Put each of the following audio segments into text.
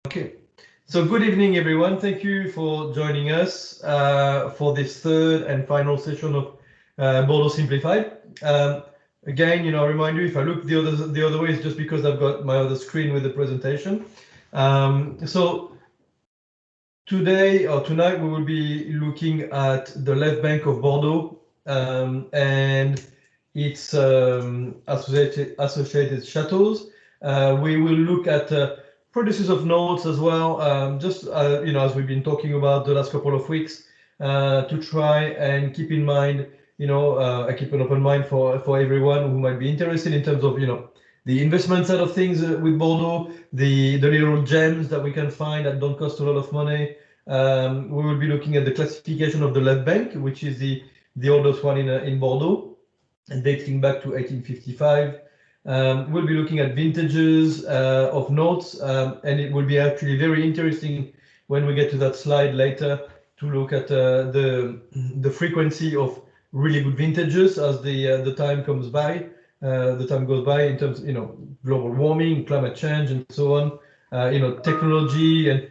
Okay, so good evening, everyone. Thank you for joining us for this third and final session of Bordeaux Simplified. Again, I remind you, if I look the other way, it's just because I've got my other screen with the presentation. So today or tonight, we will be looking at the left bank of Bordeaux and its associated chateaus. We will look at produces of notes as well, as we've been talking about the last couple of weeks, to try and keep in mind, I keep an open mind for everyone who might be interested in terms of, the investment side of things with Bordeaux, the little gems that we can find that don't cost a lot of money. We will be looking at the classification of the left bank, which is the oldest one in Bordeaux, and dating back to 1855. We'll be looking at vintages of notes, and it will be actually very interesting when we get to that slide later to look at the frequency of really good vintages as the time goes by in terms of global warming, climate change, and so on. Technology, and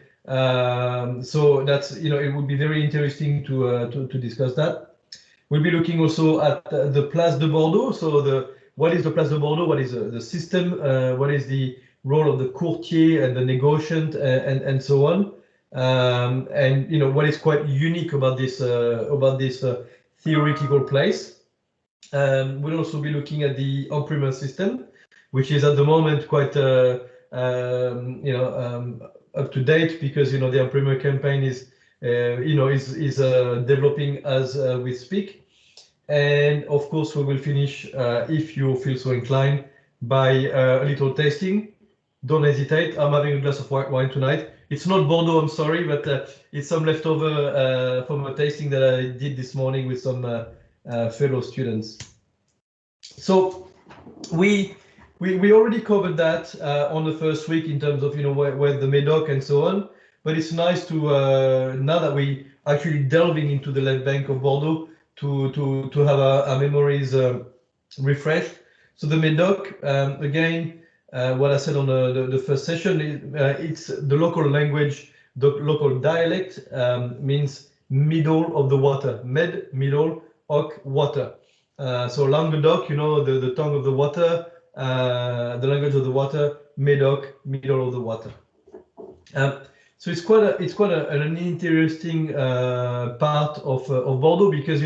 so that's it would be very interesting to discuss that. We'll be looking also at the Place de Bordeaux. So what is the Place de Bordeaux? What is the system? What is the role of the courtier and the negotiant and so on? And what is quite unique about this theoretical place? We'll also be looking at the imprimeur system, which is at the moment quite up to date, because the imprimeur campaign is developing as we speak. And of course, we will finish, if you feel so inclined, by a little tasting. Don't hesitate. I'm having a glass of white wine tonight. It's not Bordeaux, I'm sorry, but it's some leftover from a tasting that I did this morning with some fellow students. So we already covered that on the first week in terms of where the Médoc and so on. But it's nice to now that we actually delving into the left bank of Bordeaux, to have our memories refreshed. So the Médoc, again, what I said on the first session, it's the local language, the local dialect, means middle of the water, med, middle, hoc, water. So Languedoc, the tongue of the water, the language of the water, Médoc, middle of the water. So it's quite an interesting part of Bordeaux, because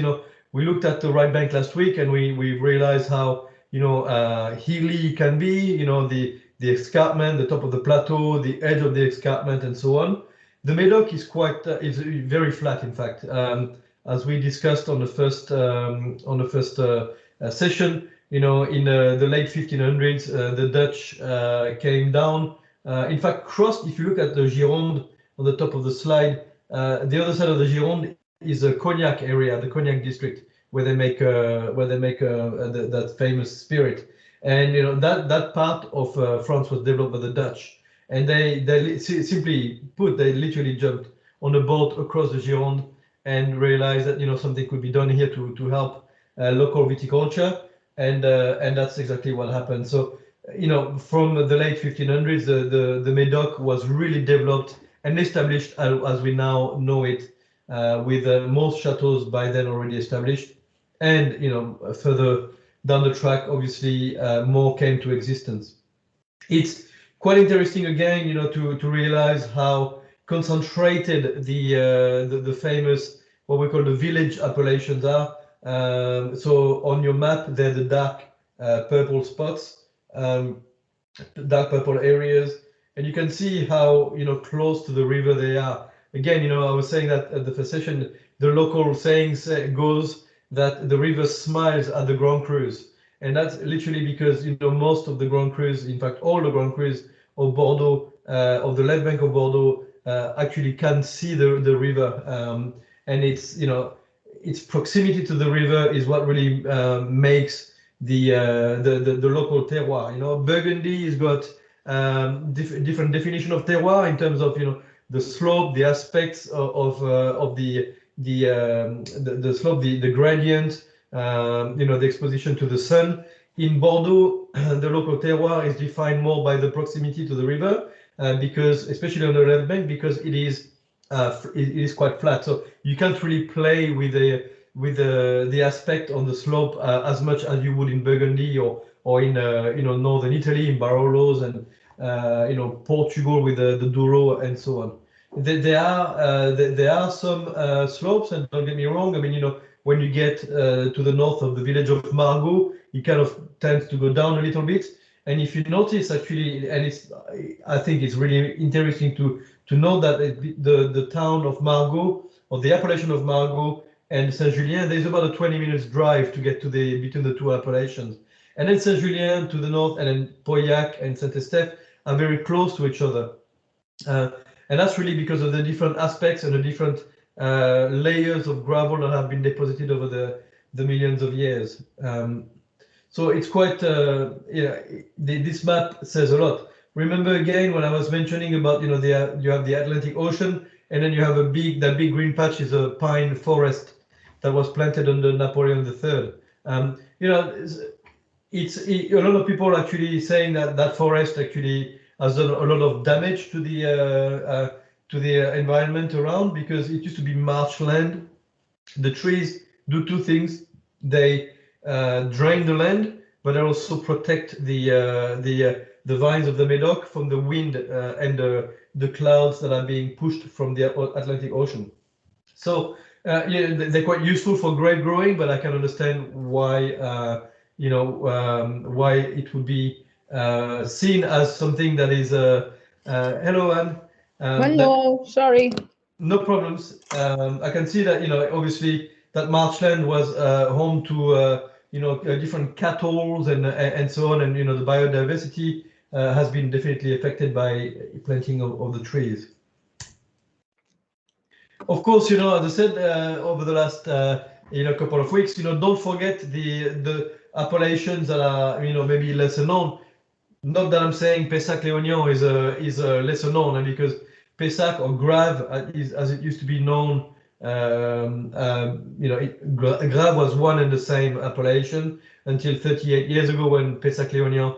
we looked at the right bank last week, and we realized how hilly it can be, the escarpment, the top of the plateau, the edge of the escarpment, and so on. The Médoc is is very flat, in fact, as we discussed on the first session. In the late 1500s, the Dutch came down. In fact, crossed. If you look at the Gironde on the top of the slide, the other side of the Gironde is a Cognac area, the Cognac district, where they make that famous spirit. And that part of France was developed by the Dutch, and they simply put, they literally jumped on a boat across the Gironde and realized that something could be done here to help local viticulture, and that's exactly what happened. So from the late 1500s, the Médoc was really developed and established as we now know it, with most chateaus by then already established. And further down the track, obviously, more came to existence. It's quite interesting again, to realize how concentrated the famous, what we call the village appellations are. So on your map, they're the dark purple spots, dark purple areas, and you can see how close to the river they are. Again, I was saying that at the first session, the local saying goes that the river smiles at the Grand Crus, and that's literally because most of the Grand Crus, in fact all the Grand Crus of Bordeaux, of the left bank of Bordeaux, actually can see the river, and its proximity to the river is what really makes the local terroir. Burgundy has got different definition of terroir in terms of the slope, the aspects of the slope, the gradient, the exposition to the sun. In Bordeaux, the local terroir is defined more by the proximity to the river, because, especially on the left bank, because it is quite flat. So you can't really play with the aspect on the slope as much as you would in Burgundy or in northern Italy, in Barolo's, and Portugal with the Douro and so on. There are some slopes, and don't get me wrong. I mean, when you get to the north of the village of Margaux, it kind of tends to go down a little bit. And if you notice, actually, and I think it's really interesting to know that the town of Margaux, or the appellation of Margaux and Saint-Julien, there's about a 20 minutes drive to get to between the two appellations. And then Saint-Julien to the north, and then Pauillac and Saint-Estèphe are very close to each other. And that's really because of the different aspects and the different layers of gravel that have been deposited over the millions of years. So it's quite, this map says a lot. Remember again when I was mentioning about, you have the Atlantic Ocean, and then you have that big green patch is a pine forest that was planted under Napoleon III. A lot of people are actually saying that forest actually has done a lot of damage to the environment around, because it used to be marshland. The trees do two things: they drain the land, but they also protect the vines of the Medoc from the wind and the clouds that are being pushed from the Atlantic Ocean. So they're quite useful for grape growing, but I can understand why why it would be seen as something that is hello, Anne. Hello, sorry. No problems. I can see that obviously that marshland was home to different cattle and so on, and the biodiversity has been definitely affected by planting of the trees. Of course, as I said, over the last couple of weeks, don't forget the appellations that are maybe lesser known. Not that I'm saying Pessac-Léognan is lesser known, because Pessac, or Grave, as it used to be known, Grave was one and the same appellation until 38 years ago, when Pessac-Léognan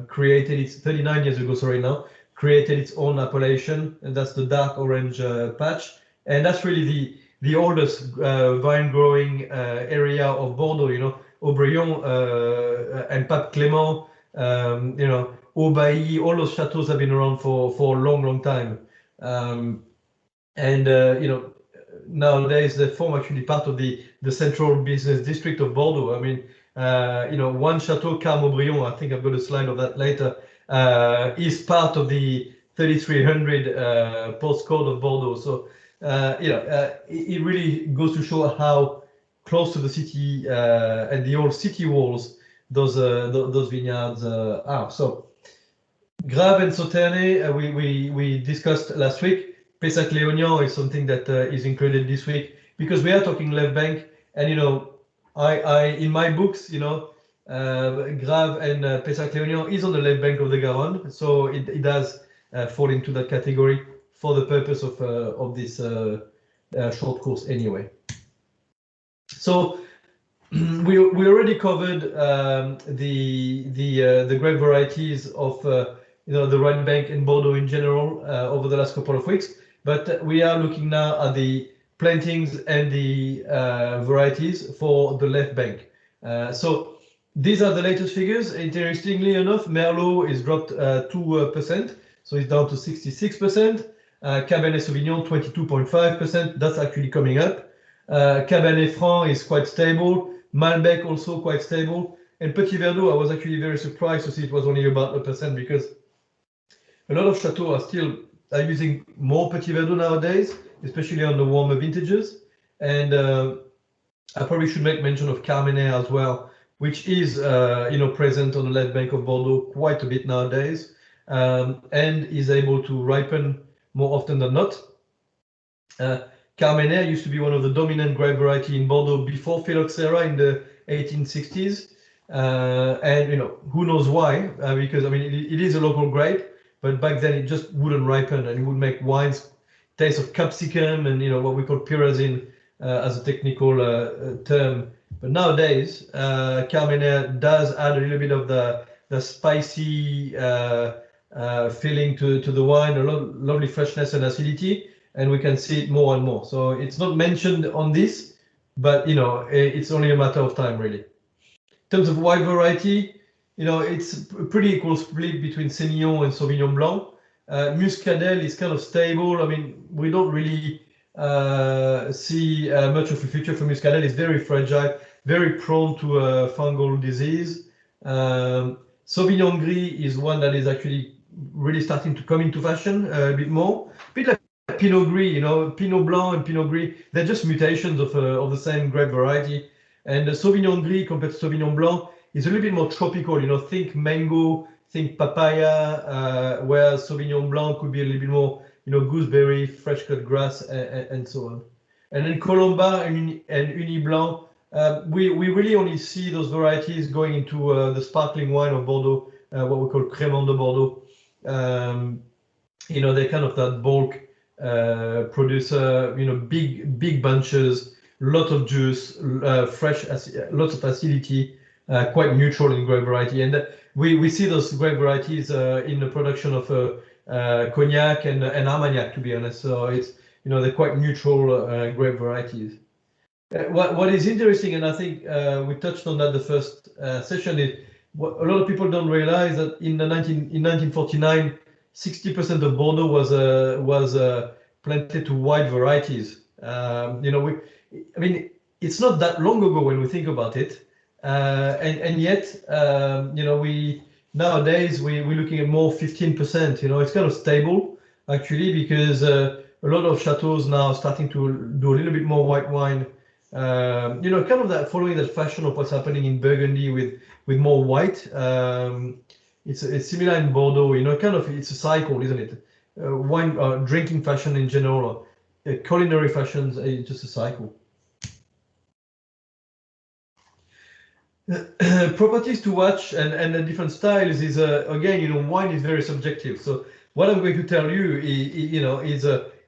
created its 39 years ago, sorry, now created its own appellation, and that's the dark orange patch, and that's really the oldest vine growing area of Bordeaux. Aubryon and Pape Clément, Aubailly, all those chateaux have been around for a long time, nowadays they form actually part of the central business district of Bordeaux. I mean, one chateau, Carme Aubryon, I think I've got a slide of that later, is part of the 3300 postcode of Bordeaux. So it really goes to show how close to the city and the old city walls those vineyards are. So Grave and Sauterne, we discussed last week. Pessac-Léognan is something that is included this week, because we are talking left bank, and I in my books, Grave and Pessac-Léognan is on the left bank of the Garonne, so it does fall into that category for the purpose of this short course anyway. So we already covered the grape varieties of the right bank in Bordeaux in general over the last couple of weeks, but we are looking now at the plantings and the varieties for the left bank. So these are the latest figures. Interestingly enough, Merlot is dropped 2%, so it's down to 66%. Cabernet Sauvignon 22.5%. That's actually coming up. Cabernet Franc is quite stable. Malbec also quite stable. And Petit Verdot, I was actually very surprised to see it was only about 1%, because a lot of chateaux are still using more Petit Verdot nowadays, especially on the warmer vintages. And I probably should make mention of Carmenère as well, which is present on the left bank of Bordeaux quite a bit nowadays, and is able to ripen more often than not. Carmenère used to be one of the dominant grape variety in Bordeaux before Phylloxera in the 1860s, and who knows why? Because I mean it is a local grape, but back then it just wouldn't ripen, and it would make wines taste of capsicum and what we call pyrazine as a technical term, But nowadays, Carmenère does add a little bit of the spicy feeling to the wine, a lovely freshness and acidity, and we can see it more and more. So it's not mentioned on this, but you know, it's only a matter of time, really. In terms of wide variety, you know, it's a pretty equal split between Semillon and Sauvignon Blanc. Muscadel is kind of stable. I mean, we don't really see much of a future for Muscadel. It's very fragile, very prone to fungal disease. Sauvignon Gris is one that is actually really starting to come into fashion a bit more. A bit like Pinot Gris, you know, Pinot Blanc and Pinot Gris, they're just mutations of the same grape variety. And the Sauvignon Gris compared to Sauvignon Blanc is a little bit more tropical, you know, think mango, think papaya, whereas Sauvignon Blanc could be a little bit more, you know, gooseberry, fresh cut grass, and so on. And then Colomba and Uni Blanc, we really only see those varieties going into the sparkling wine of Bordeaux, what we call Crémant de Bordeaux. You know, they're kind of that bulk producer, you know, big bunches, lot of juice, fresh, lots of acidity, quite neutral in grape variety. And we see those grape varieties in the production of cognac and Armagnac, to be honest. So it's, you know, they're quite neutral grape varieties. What is interesting, and I think we touched on that the first session, is what a lot of people don't realize that in 1949, 60% of Bordeaux was planted to wide varieties. You know, I mean, it's not that long ago when we think about it, and yet, you know, nowadays we're looking at more 15%. You know, it's kind of stable actually, because a lot of chateaus now are starting to do a little bit more white wine. You know, kind of that following that fashion of what's happening in Burgundy with more white. It's similar in Bordeaux. You know, kind of it's a cycle, isn't it? Wine drinking fashion in general, culinary fashions, is just a cycle. Properties to watch and the different styles is again, you know, wine is very subjective. So what I'm going to tell you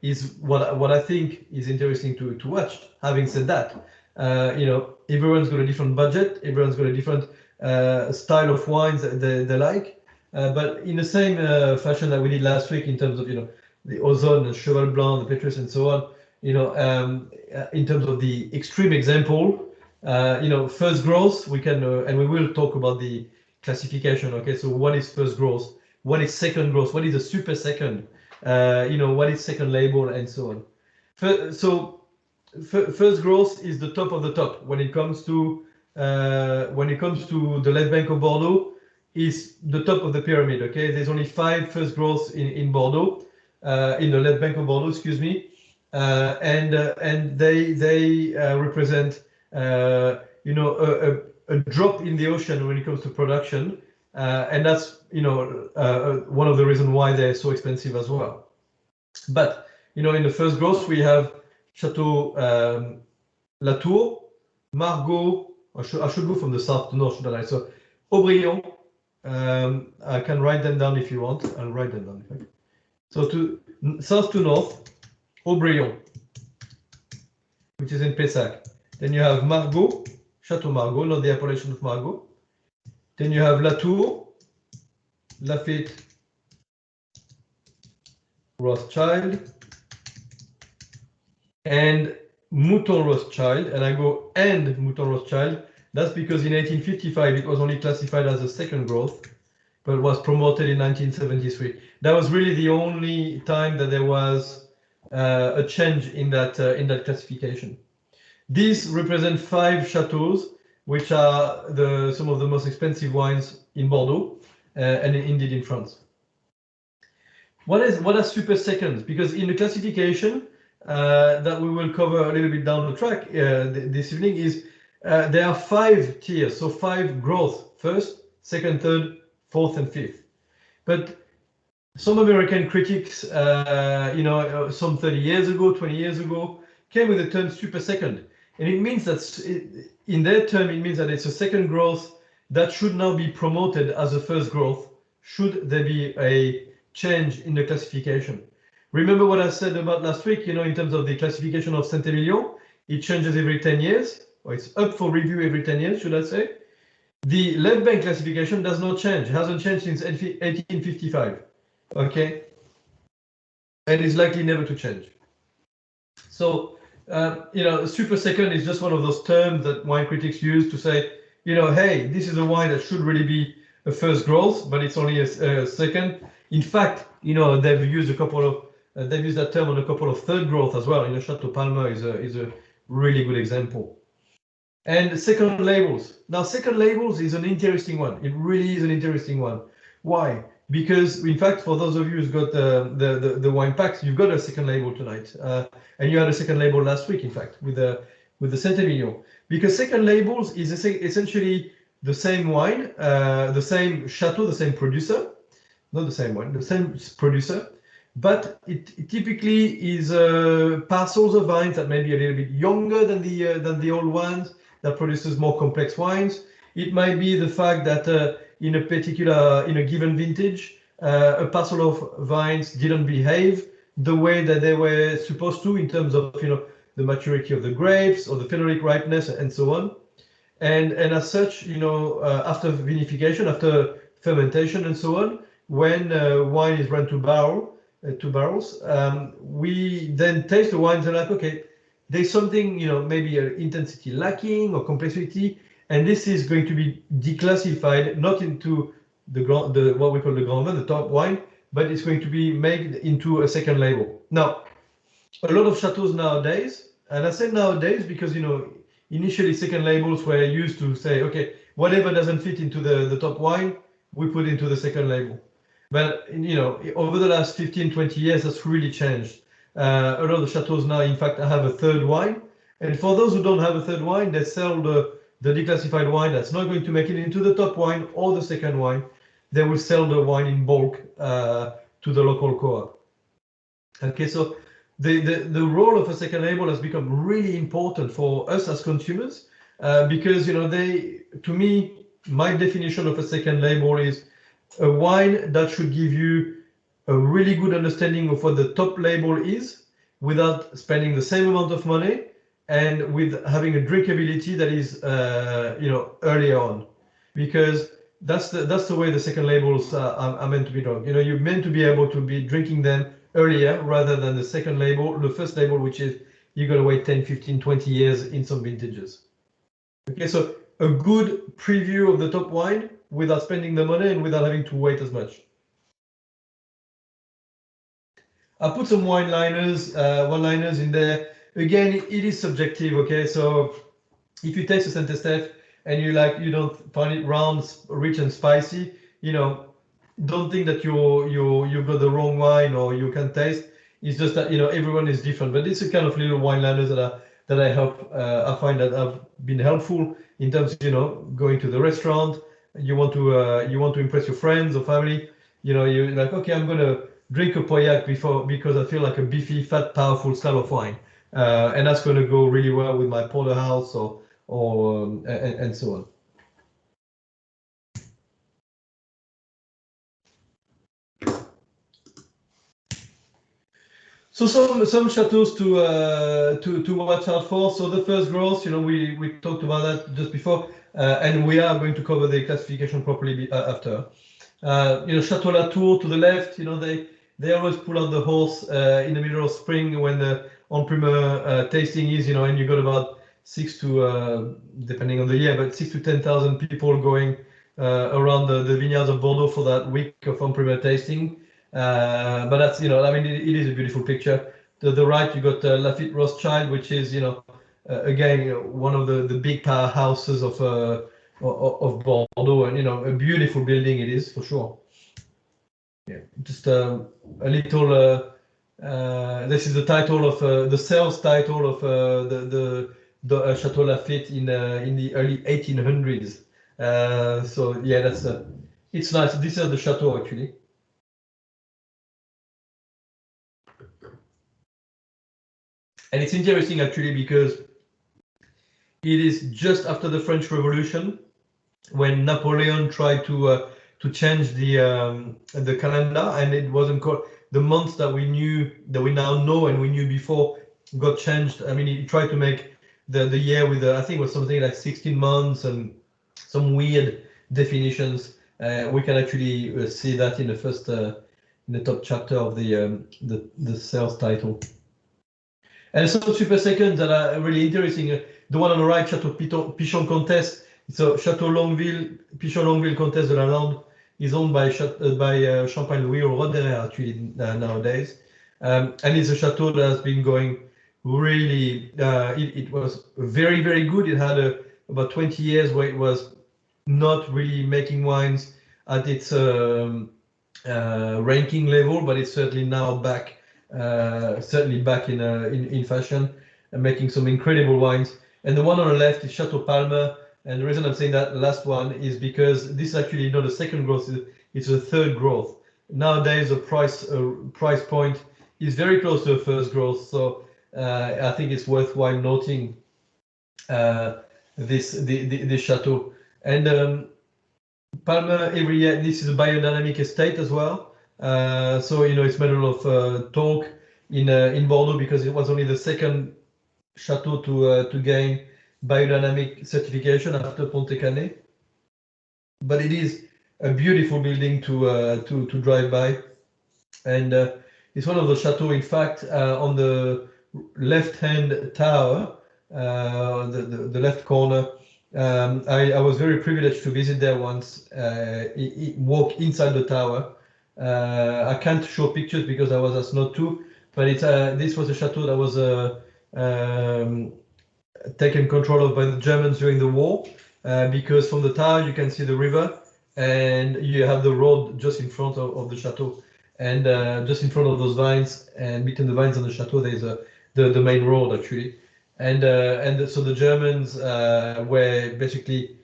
is what I think is interesting to watch. Having said that, you know, everyone's got a different budget, everyone's got a different style of wines that they like, but in the same fashion that we did last week in terms of, you know, the Ozone, the Cheval Blanc, the Petrus, and so on, you know, in terms of the extreme example, you know, first growth, we can, and we will talk about the classification. Okay, so what is first growth? What is second growth? What is a super second? You know, what is second label, and so on. First growth is the top of the top when it comes to the left bank of Bordeaux. Is the top of the pyramid. Okay, there's only 5 first growths in Bordeaux, in the left bank of Bordeaux, excuse me, and they represent, you know, a drop in the ocean when it comes to production, and that's, you know, one of the reasons why they're so expensive as well. But, you know, in the first growth we have Chateau Latour, Margaux. I should go from the south to north, shouldn't I? So Aubryon. I can write them down if you want. I'll write them down. Okay? So to south to north, Aubryon, which is in Pessac. Then you have Margaux, Chateau Margaux, not the appellation of Margaux. Then you have Latour, Lafite, Rothschild, and Mouton Rothschild. And I go and Mouton Rothschild. That's because in 1855 it was only classified as a second growth, but was promoted in 1973. That was really the only time that there was a change in that classification. These represent 5 chateaus, which are some of the most expensive wines in Bordeaux, and indeed in France. What are super seconds? Because in the classification that we will cover a little bit down the track this evening is there are 5 tiers, so 5 growth: first, second, third, fourth, and fifth. But some American critics, you know, some 30 years ago, 20 years ago, came with the term super second, and it means that in their term it means that it's a second growth that should now be promoted as a first growth should there be a change in the classification. Remember what I said about last week, you know, in terms of the classification of Saint-Emilion, it changes every 10 years. or it's up for review every 10 years, should I say. The left bank classification does not change. It hasn't changed since 1855. Okay, and is likely never to change. So, super second is just one of those terms that wine critics use to say, hey, this is a wine that should really be a first growth, but it's only a second. In fact, they've used they've used that term on a couple of third growth as well. Chateau Palmer is a really good example. And second labels. Now, second labels is an interesting one. It really is an interesting one. Why? Because, in fact, for those of you who's got the wine packs, you've got a second label tonight, and you had a second label last week, in fact, with the Saint-Emilion. Because second labels is essentially the same wine, the same chateau, the same producer, not the same wine, the same producer, but it typically is parcels of vines that may be a little bit younger than the old ones, that produces more complex wines. It might be the fact that in a given vintage, a parcel of vines didn't behave the way that they were supposed to in terms of the maturity of the grapes or the phenolic ripeness and so on. And as such, after vinification, after fermentation and so on, when wine is run to barrels, we then taste the wines and like, okay, there's something, maybe intensity lacking or complexity, and this is going to be declassified, not into what we call the Grand Vin, the top wine, but it's going to be made into a second label. Now, a lot of chateaus nowadays, and I say nowadays because, initially second labels were used to say, okay, whatever doesn't fit into the top wine, we put into the second label. But, over the last 15, 20 years, that's really changed. A lot of the chateaus now, in fact, have a third wine. And for those who don't have a third wine, they sell the declassified wine that's not going to make it into the top wine or the second wine. They will sell the wine in bulk to the local co-op. Okay, so the role of a second label has become really important for us as consumers because, to me, my definition of a second label is a wine that should give you a really good understanding of what the top label is without spending the same amount of money and with having a drinkability that is, earlier on, because that's the way the second labels are meant to be done. You're meant to be able to be drinking them earlier rather than the second label, the first label, which is you're going to wait 10, 15, 20 years in some vintages. Okay, so a good preview of the top wine without spending the money and without having to wait as much. I put some one-liners in there. Again, it is subjective, okay? So if you taste a Saint-Estèphe and you don't find it round, rich and spicy, don't think that you've got the wrong wine or you can taste. It's just that everyone is different. But it's a kind of little wine-liners that I find that have been helpful in terms of going to the restaurant. You want to impress your friends or family. You're like, okay, I'm gonna drink a Pauillac because I feel like a beefy, fat, powerful style of wine, and that's going to go really well with my porterhouse and so on. So some chateaus to watch out for. So the first growth, we talked about that just before, and we are going to cover the classification properly after. Chateau Latour to the left, they always pull out the horse in the middle of spring when the en primeur tasting is, and you got about 6 to, depending on the year, but 6 to 10,000 people going around the vineyards of Bordeaux for that week of en primeur tasting. But that's, it is a beautiful picture. To the right, you got Lafite Rothschild, which is, again, one of the big powerhouses of Bordeaux, and a beautiful building it is for sure. Yeah, just a little. This is the title of the sales title of the Chateau Lafite in the early 1800s. So yeah, it's nice. This is the chateau actually. And it's interesting actually because it is just after the French Revolution when Napoleon tried to change the calendar, and it wasn't called the months that we now know and we knew before got changed. I mean, he tried to make the year with I think it was something like 16 months and some weird definitions. We can actually see that in the first in the top chapter of the sales title. And some super seconds that are really interesting. The one on the right, Chateau Pichon Comtesse. So Chateau Longueville, Pichon Longueville Comtesse de la Lande is owned by Champagne Louis or Roderer actually nowadays. And it's a chateau that has been going really, it was very, very good. It had about 20 years where it was not really making wines at its ranking level, but it's certainly now back, in fashion and making some incredible wines. And the one on the left is Chateau Palmer. And the reason I'm saying that last one is because this is actually not a second growth, it's a third growth. Nowadays, the price point is very close to a first growth. So I think it's worthwhile noting this chateau. And Palmer every year, this is a biodynamic estate as well. So it's matter of talk in Bordeaux because it was only the second chateau to gain biodynamic certification after Ponte Canet. But it is a beautiful building to drive by, and it's one of the chateaux. In fact, on the left-hand tower, the left corner. I was very privileged to visit there once, walk inside the tower. I can't show pictures because I was asked not to, but this was a chateau that was taken control of by the Germans during the war, because from the tower you can see the river and you have the road just in front of the chateau, and just in front of those vines and between the vines and the chateau there's the main road actually. And so the Germans were basically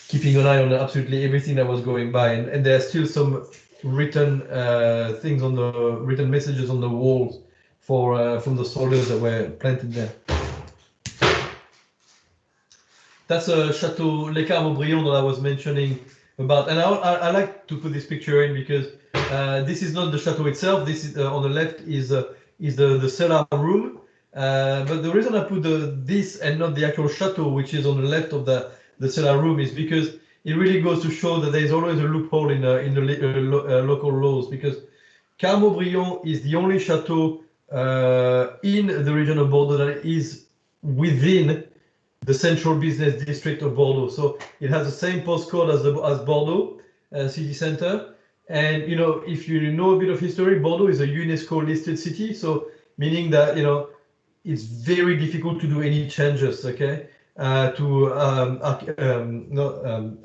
keeping an eye on absolutely everything that was going by, and there are still some written things on the written messages on the walls from the soldiers that were planted there. That's a Chateau Les Carmes-Aubryon that I was mentioning about, and I like to put this picture in because this is not the chateau itself. This is on the left is the cellar room, but the reason I put this and not the actual chateau, which is on the left of the cellar room, is because it really goes to show that there is always a loophole in the local laws, because Carmes-Aubryon is the only chateau in the region of Bordeaux that is within the central business district of Bordeaux. So it has the same postcode as Bordeaux city center. And if you know a bit of history, Bordeaux is a UNESCO listed city, so meaning that it's very difficult to do any changes, okay, to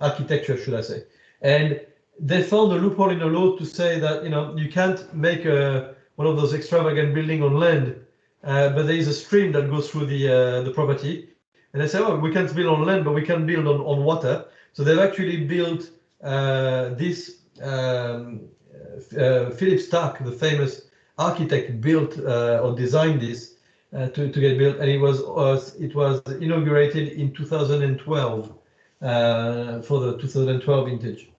architecture, should I say. And they found a loophole in the law to say that you can't make one of those extravagant buildings on land, but there is a stream that goes through the property. And they say, oh, we can't build on land, but we can build on water. So they've actually built this. Philip Stark, the famous architect, built or designed this to get built, and it was inaugurated in 2012 for the 2012 vintage.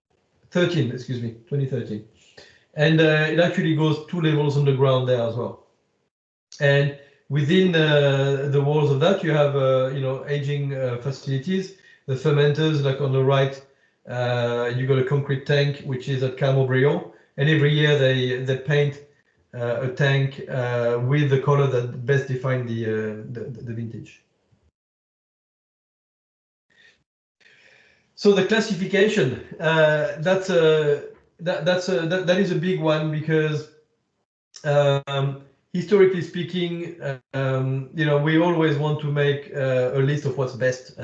2013. And it actually goes 2 levels underground there as well. And within the walls of that, you have aging facilities, the fermenters, like on the right. You got a concrete tank, which is at Carmes-Aubryon, and every year they paint a tank with the color that best define the vintage. So the classification, that is a big one because historically speaking, we always want to make a list of what's best,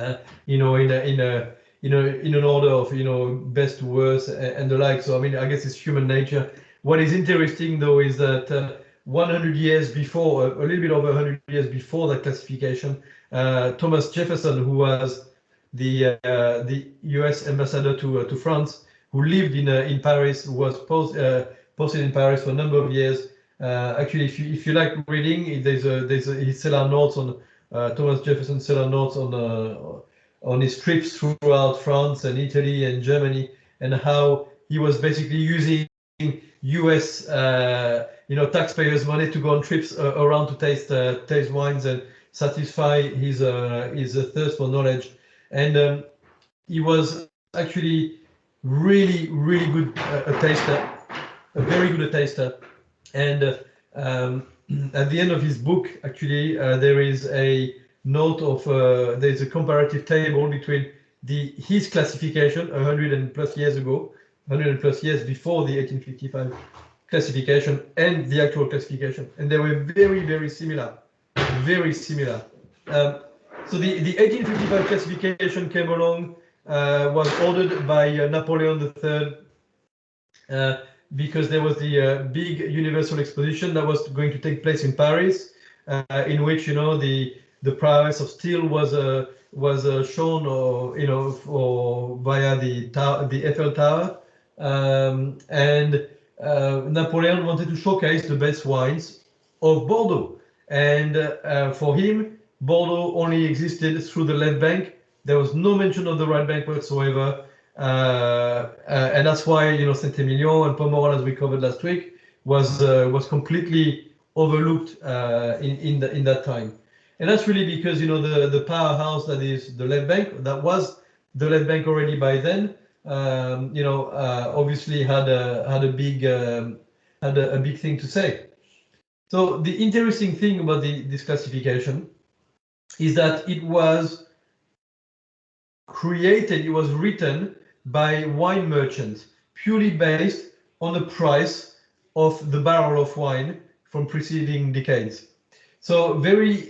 in an order of best to worst and the like. So I mean, I guess it's human nature. What is interesting though is that 100 years before, a little bit over 100 years before that classification, Thomas Jefferson, who was the U.S. ambassador to France, who lived in Paris, who was posted in Paris for a number of years. Actually, if you like reading, there's his cellar notes on Thomas Jefferson's cellar notes on his trips throughout France and Italy and Germany, and how he was basically using U.S. Taxpayers' money to go on trips around to taste wines and satisfy his thirst for knowledge. And he was actually really good a taster, a very good taster. And at the end of his book, actually, there is a note of there's a comparative table between his classification 100 plus years ago, 100 plus years before the 1855 classification, and the actual classification, and they were very similar, very similar. So the 1855 classification came along, was ordered by Napoleon III. Because there was the big Universal Exposition that was going to take place in Paris, in which the prowess of steel was shown, or via the Eiffel Tower, and Napoleon wanted to showcase the best wines of Bordeaux, and for him, Bordeaux only existed through the left bank. There was no mention of the right bank whatsoever. And that's why Saint-Emilion and Pomerol, as we covered last week, was completely overlooked in that time. And that's really because the powerhouse that is the left bank, that was the left bank already by then, obviously had a big thing to say. So the interesting thing about this classification is that it was created, it was written by wine merchants, purely based on the price of the barrel of wine from preceding decades. So very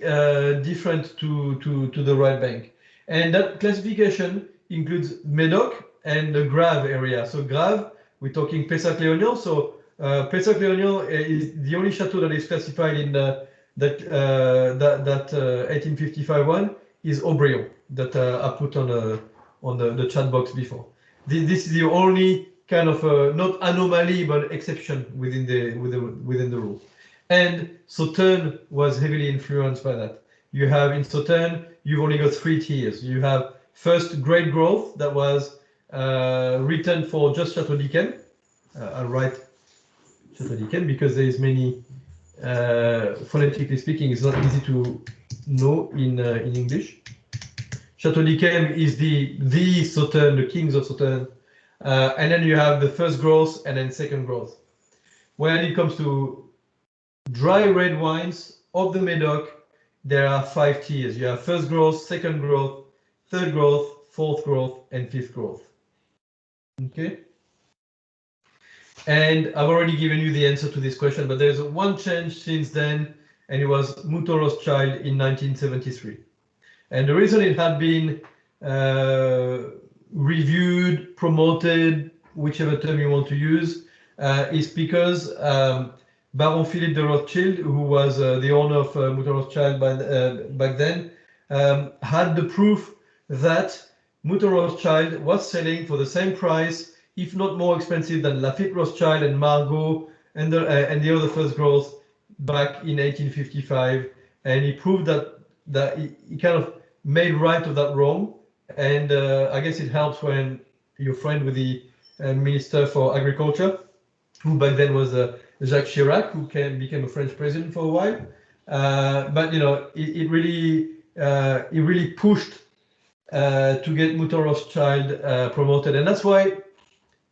different to the right bank. And that classification includes Médoc and the Grave area. So Grave, we're talking Pessac-Léognan. So Pessac-Léognan is the only chateau that is classified in that 1855 one is Aubryon that I put on the chat box before. This is the only kind of not anomaly but exception within the rule. And Sauternes was heavily influenced by that. You have in Sauternes, you've only got 3 tiers. You have first great growth that was written for just Chateau d'Yquem. I'll write Chateau d'Yquem because there is many, phonetically speaking, it's not easy to know in English. Chateau d'Yquem is the Sauternes, the kings of Sauternes. And then you have the first growth and then second growth. When it comes to dry red wines of the Médoc, there are 5 tiers. You have first growth, second growth, third growth, fourth growth, and fifth growth. Okay. And I've already given you the answer to this question, but there's one change since then, and it was Mouton Rothschild in 1973. And the reason it had been reviewed, promoted, whichever term you want to use, is because Baron Philippe de Rothschild, who was the owner of Mouton Rothschild back then, had the proof that Mouton Rothschild was selling for the same price, if not more expensive than Lafite Rothschild and Margaux and the other first growth back in 1855. And he proved that he kind of made right of that wrong. And I guess it helps when you're friend with the Minister for Agriculture, who back then was Jacques Chirac, who became a French president for a while. But it really pushed to get Mouton Rothschild promoted, and that's why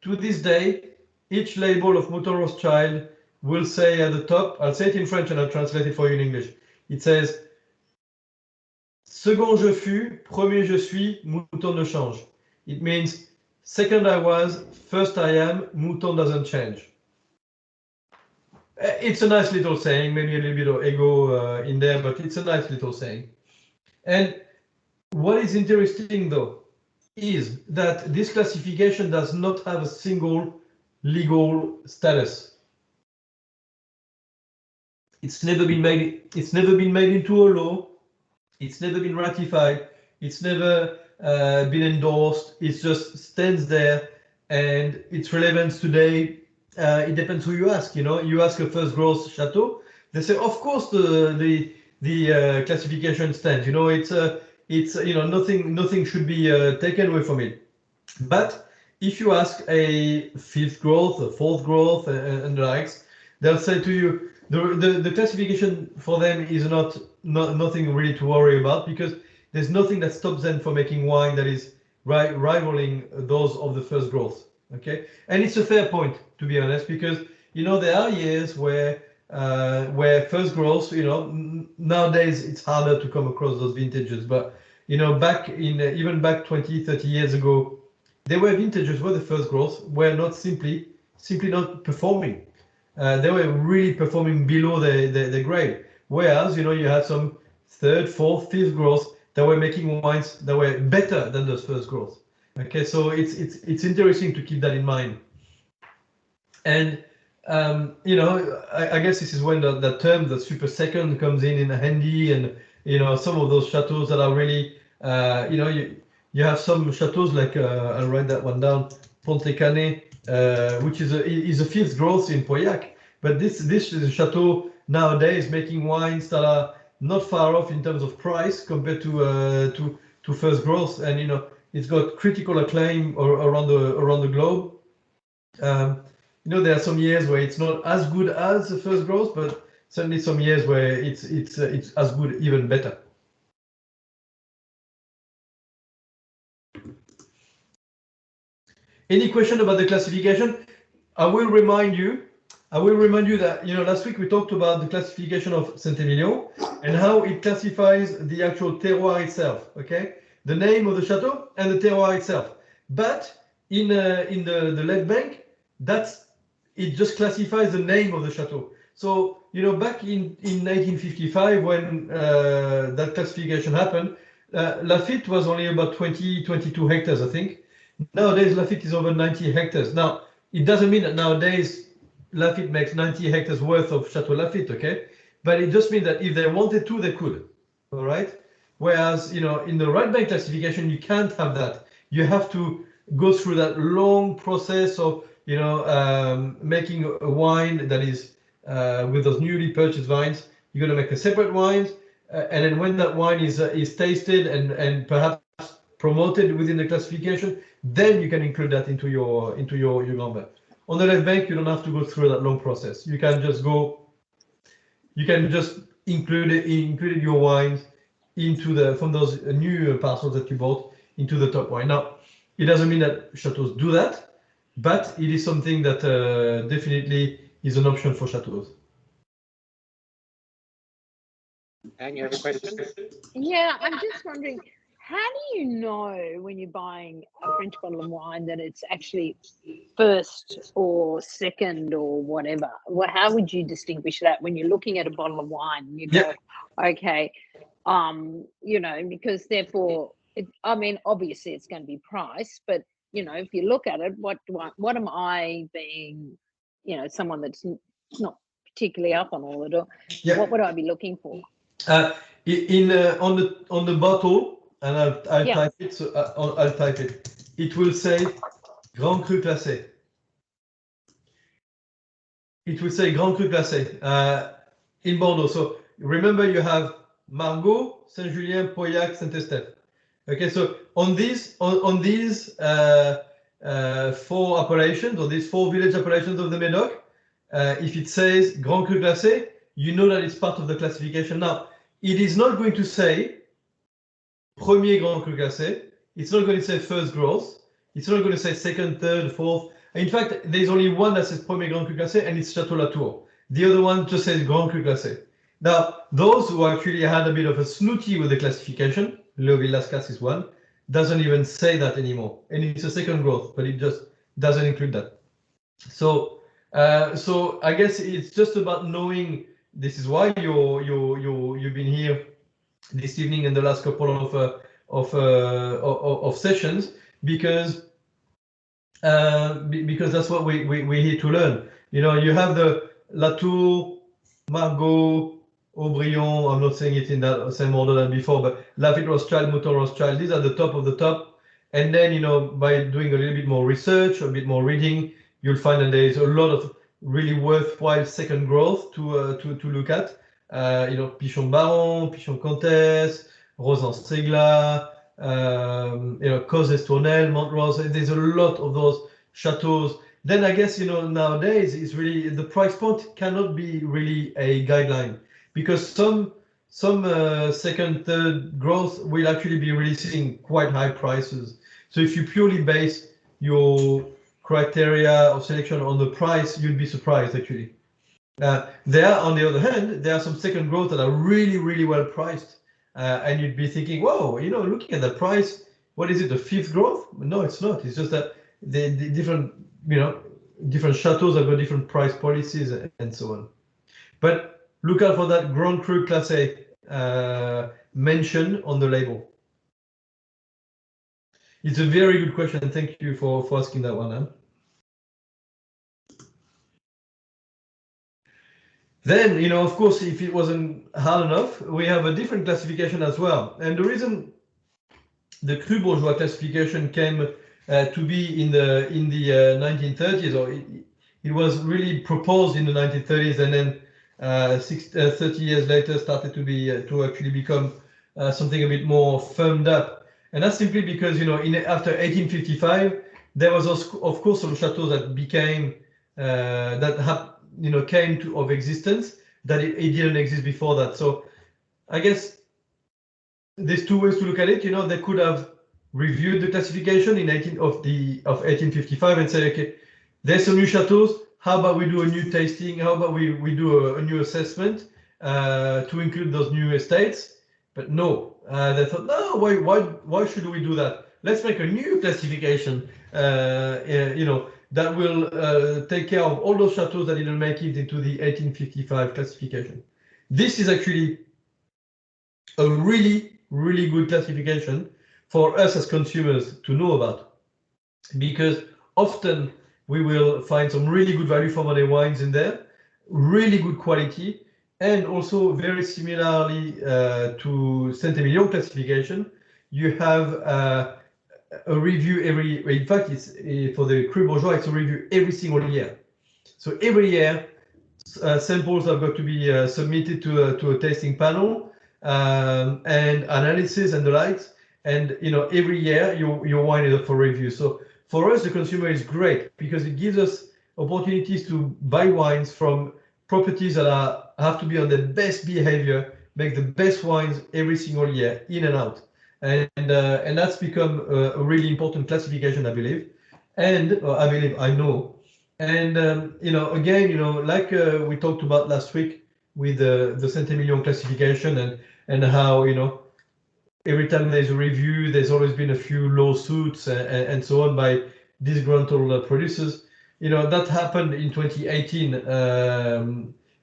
to this day each label of Mouton Rothschild will say at the top, I'll say it in French and I'll translate it for you in English. It says, second je fus, premier je suis, mouton ne change. It means second I was, first I am, mouton doesn't change. It's a nice little saying, maybe a little bit of ego in there, but it's a nice little saying. And what is interesting though is that this classification does not have a single legal status. It's never been made into a law. It's never been ratified. It's never been endorsed. It just stands there, and its relevance today, it depends who you ask. You ask a first growth chateau, they say, of course the classification stands. It's nothing should be taken away from it. But if you ask a fifth growth, a fourth growth, and the likes, they'll say to you the classification for them is nothing really to worry about, because there's nothing that stops them from making wine that is rivaling those of the first growth. Okay, and it's a fair point, to be honest, because there are years where first growth, nowadays it's harder to come across those vintages, but back in even back 20-30 years ago, there were vintages where the first growth were not simply not performing. They were really performing below the grade, whereas you had some third, fourth, fifth growth that were making wines that were better than those first growth. Okay, so it's interesting to keep that in mind. And I guess this is when the term, the super second, comes in handy, and some of those chateaus that are really you have some chateaus like I'll write that one down, Ponte Canet, which is a fifth growth in Pauillac, but this is a chateau nowadays making wines that are not far off in terms of price compared to first growth, and it's got critical acclaim around the globe. There are some years where it's not as good as the first growth, but certainly some years where it's as good, even better. Any question about the classification? I will remind you that last week we talked about the classification of Saint-Emilion and how it classifies the actual terroir itself. Okay, the name of the chateau and the terroir itself. But in the left bank, it just classifies the name of the chateau. So back in 1955, when that classification happened, Lafite was only about 22 hectares, I think. Nowadays, Lafite is over 90 hectares. Now, it doesn't mean that nowadays Lafite makes 90 hectares worth of Chateau Lafite, okay? But it just means that if they wanted to, they could, all right? Whereas, in the right bank classification, you can't have that. You have to go through that long process of, making a wine that is with those newly purchased vines. You're going to make a separate wine, and then when that wine is tasted and perhaps promoted within the classification, then you can include that into your number. On the left bank, you don't have to go through that long process. You can just include your wines from those new parcels that you bought into the top wine. Now, it doesn't mean that chateaus do that, but it is something that definitely is an option for chateaus. And you have a question? Yeah, I'm just wondering, how do you know when you're buying a French bottle of wine that it's actually first or second or whatever? Well, how would you distinguish that when you're looking at a bottle of wine and you go, okay, because therefore, obviously it's going to be price, but if you look at it, what am I being, someone that's not particularly up on all of it? What would I be looking for? On the bottle, and I'll type it. So I'll type it. It will say Grand Cru Classé. It will say Grand Cru Classé in Bordeaux. So remember, you have Margaux, Saint-Julien, Pauillac, Saint-Estèphe. Okay, so on these four appellations, or these four village appellations of the Médoc, if it says Grand Cru Classé, you know that it's part of the classification. Now, it is not going to say Premier Grand Cru Classé. It's not going to say first growth. It's not going to say second, third, fourth. In fact, there's only one that says Premier Grand Cru Classé, and it's Château Latour. The other one just says Grand Cru Classé. Now, those who actually had a bit of a snooty with the classification, Le Villascas is one, doesn't even say that anymore. And it's a second growth, but it just doesn't include that. So I guess it's just about knowing. This is why you've been here this evening and the last couple of sessions, because that's what we're here to learn. You have the Latour, Margaux, Aubryon. I'm not saying it in that same order than before, but Lafite Rothschild, Mouton Rothschild. These are the top of the top. And then by doing a little bit more research, a bit more reading, you'll find that there is a lot of really worthwhile second growth to look at. Pichon Baron, Pichon Comtesse, Rosan Strigla, Causes Tournelle, Montrose. There's a lot of those chateaus. Then I guess nowadays it's really the price point cannot be really a guideline, because some second, third growth will actually be releasing quite high prices. So if you purely base your criteria of selection on the price, you'd be surprised actually. There, on the other hand, there are some second growth that are really, really well priced, and you'd be thinking, whoa, looking at the price, what is it, the fifth growth? No, it's not. It's just that the different, different chateaus have got different price policies and so on. But look out for that Grand Cru Class A mention on the label. It's a very good question. Thank you for asking that one. Then, of course, if it wasn't hard enough, we have a different classification as well. And the reason the Cru Bourgeois classification came to be in the 1930s, or it was really proposed in the 1930s, and then 30 years later started to actually become something a bit more firmed up. And that's simply because after 1855 there was of course some chateaux that became came of existence that it didn't exist before that. So I guess there's two ways to look at it. They could have reviewed the classification in 1855 and say, okay, there's some new chateaus. How about we do a new tasting? How about we do a new assessment to include those new estates? But no, they thought, no, why should we do that? Let's make a new classification, that will take care of all those chateaus that didn't make it into the 1855 classification. This is actually a really, really good classification for us as consumers to know about, because often we will find some really good value for money wines in there, really good quality, and also very similarly to Saint-Emilion classification, you have a review in fact, it's for the Cru Bourgeois, it's a review every single year. So every year, samples have got to be submitted to a tasting panel and analysis and the likes. And every year your wine is up for review. So for us, the consumer is great because it gives us opportunities to buy wines from properties that have to be on their best behavior, make the best wines every single year, in and out. And that's become a really important classification, I believe. And I know. And again, like we talked about last week with the Saint-Emilion classification and how every time there's a review, there's always been a few lawsuits and so on by disgruntled producers. That happened in 2018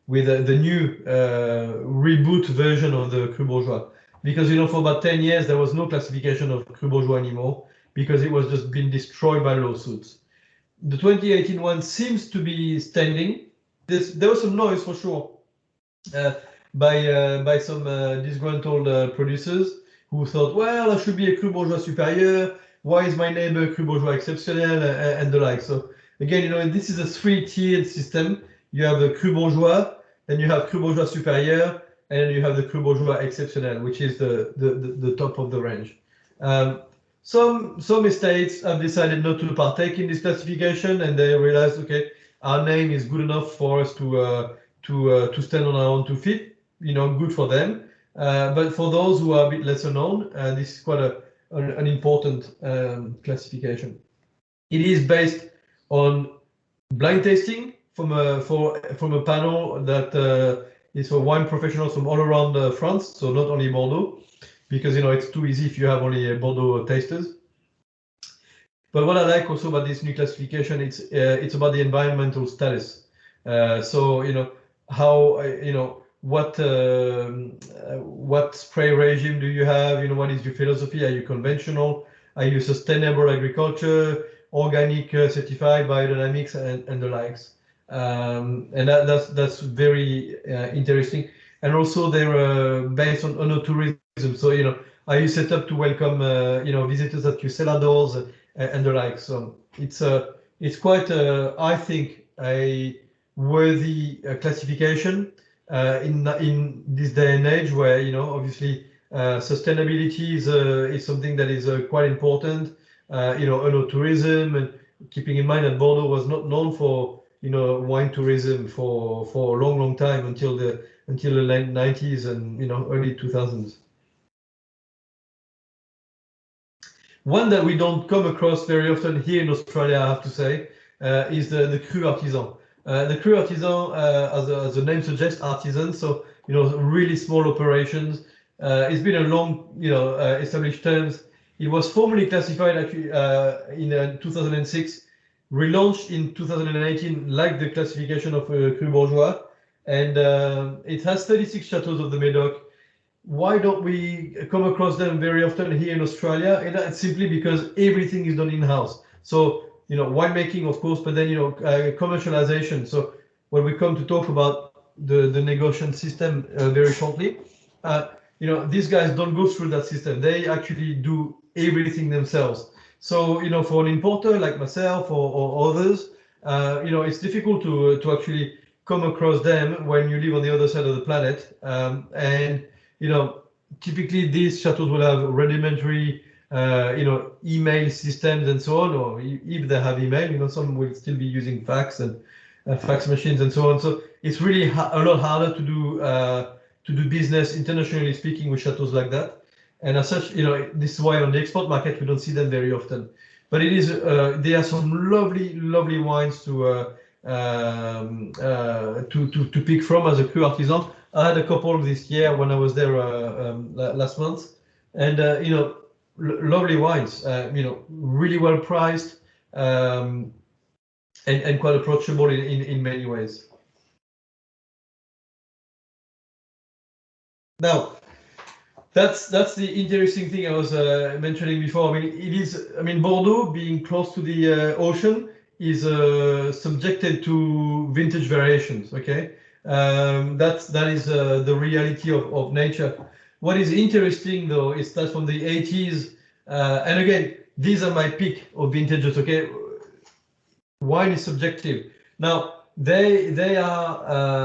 with the new reboot version of the Cru Bourgeois. Because for about 10 years there was no classification of Cru Bourgeois anymore because it was just being destroyed by lawsuits. The 2018 one seems to be standing. There was some noise for sure by some disgruntled producers who thought, well, I should be a Cru Bourgeois supérieur. Why is my neighbor Cru Bourgeois exceptionnel and the like? So again, this is a three-tiered system. You have the Cru Bourgeois, then you have Cru Bourgeois supérieur, and then you have the Cru Bourgeois exceptionnel, which is the top of the range. Some estates have decided not to partake in this classification, and they realized, okay, our name is good enough for us to stand on our own 2 feet. Good for them. But for those who are a bit lesser known, this is quite an important classification. It is based on blind tasting from a panel that is for wine professionals from all around France, so not only Bordeaux, because it's too easy if you have only Bordeaux tasters. But what I like also about this new classification, it's about the environmental status. So how what spray regime do you have? What is your philosophy? Are you conventional? Are you sustainable agriculture, organic certified, biodynamics, and the likes? And that's very interesting. And also they're based on œnotourism. So are you set up to welcome visitors at your cellar doors and the like? So it's quite I think a worthy classification in this day and age where obviously Sustainability is something that is quite important. Tourism, and keeping in mind that Bordeaux was not known for wine tourism for a long time until the late 90s and early 2000s. One that we don't come across very often here in Australia, I have to say, is the cru artisan. The cru artisan, as the name suggests, artisan. So really small operations. It's been a long established terms. It was formally classified actually in 2006, relaunched in 2018, like the classification of cru bourgeois, and it has 36 chateaux of the Médoc. Why don't we come across them very often here in Australia? And that's simply because everything is done in-house. So, winemaking, of course, but then, commercialization. So when we come to talk about the negotiation system very shortly, these guys don't go through that system. They actually do everything themselves. So, for an importer like myself or others, it's difficult to actually come across them when you live on the other side of the planet. And typically these chateaus will have rudimentary, email systems and so on, or if they have email, some will still be using fax and fax machines and so on. So it's really a lot harder to do business internationally speaking with chateaus like that. And as such, this is why on the export market we don't see them very often. But it is there are some lovely wines to pick from as a cru artisan. I had a couple this year when I was there last month, and lovely wines. Really well priced and quite approachable in many ways. Now, that's the interesting thing I was mentioning before. I mean, Bordeaux, being close to the ocean, is subjected to vintage variations. Okay. That is the reality of nature. What is interesting though is that from the 80s, and again, these are my pick of vintages. Okay, wine is subjective. Now there are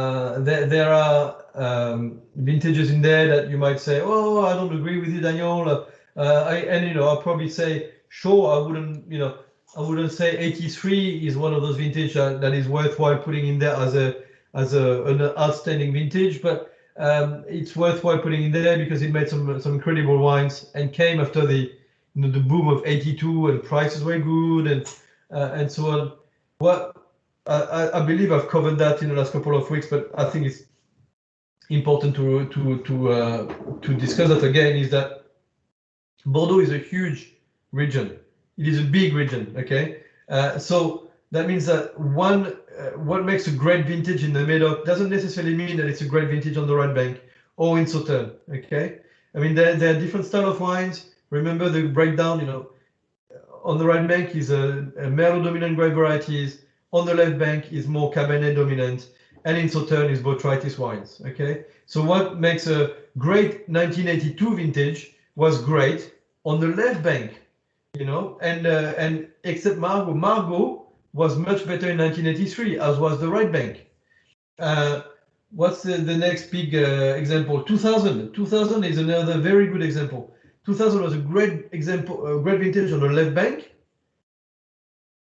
vintages in there that you might say, oh, I don't agree with you, Daniel. I'll probably say, sure, I wouldn't say 83 is one of those vintage that is worthwhile putting in there as an outstanding vintage, but it's worthwhile putting in there because it made some incredible wines and came after the boom of 82 and prices were good and so on. Well, I believe I've covered that in the last couple of weeks, but I think it's important to discuss that again. Is that Bordeaux is a huge region. It is a big region. Okay, so that means that what makes a great vintage in the Médoc doesn't necessarily mean that it's a great vintage on the right bank or in Sauternes. Okay, I mean there are different style of wines. Remember the breakdown. On the right bank is a Merlot dominant grape varieties. On the left bank is more Cabernet dominant, and in Sauternes is Botrytis wines. Okay, so what makes a great 1982 vintage was great on the left bank, and except Margaux was much better in 1983, as was the right bank. What's the next big example? 2000. 2000 is another very good example. 2000 was a great example, a great vintage on the left bank,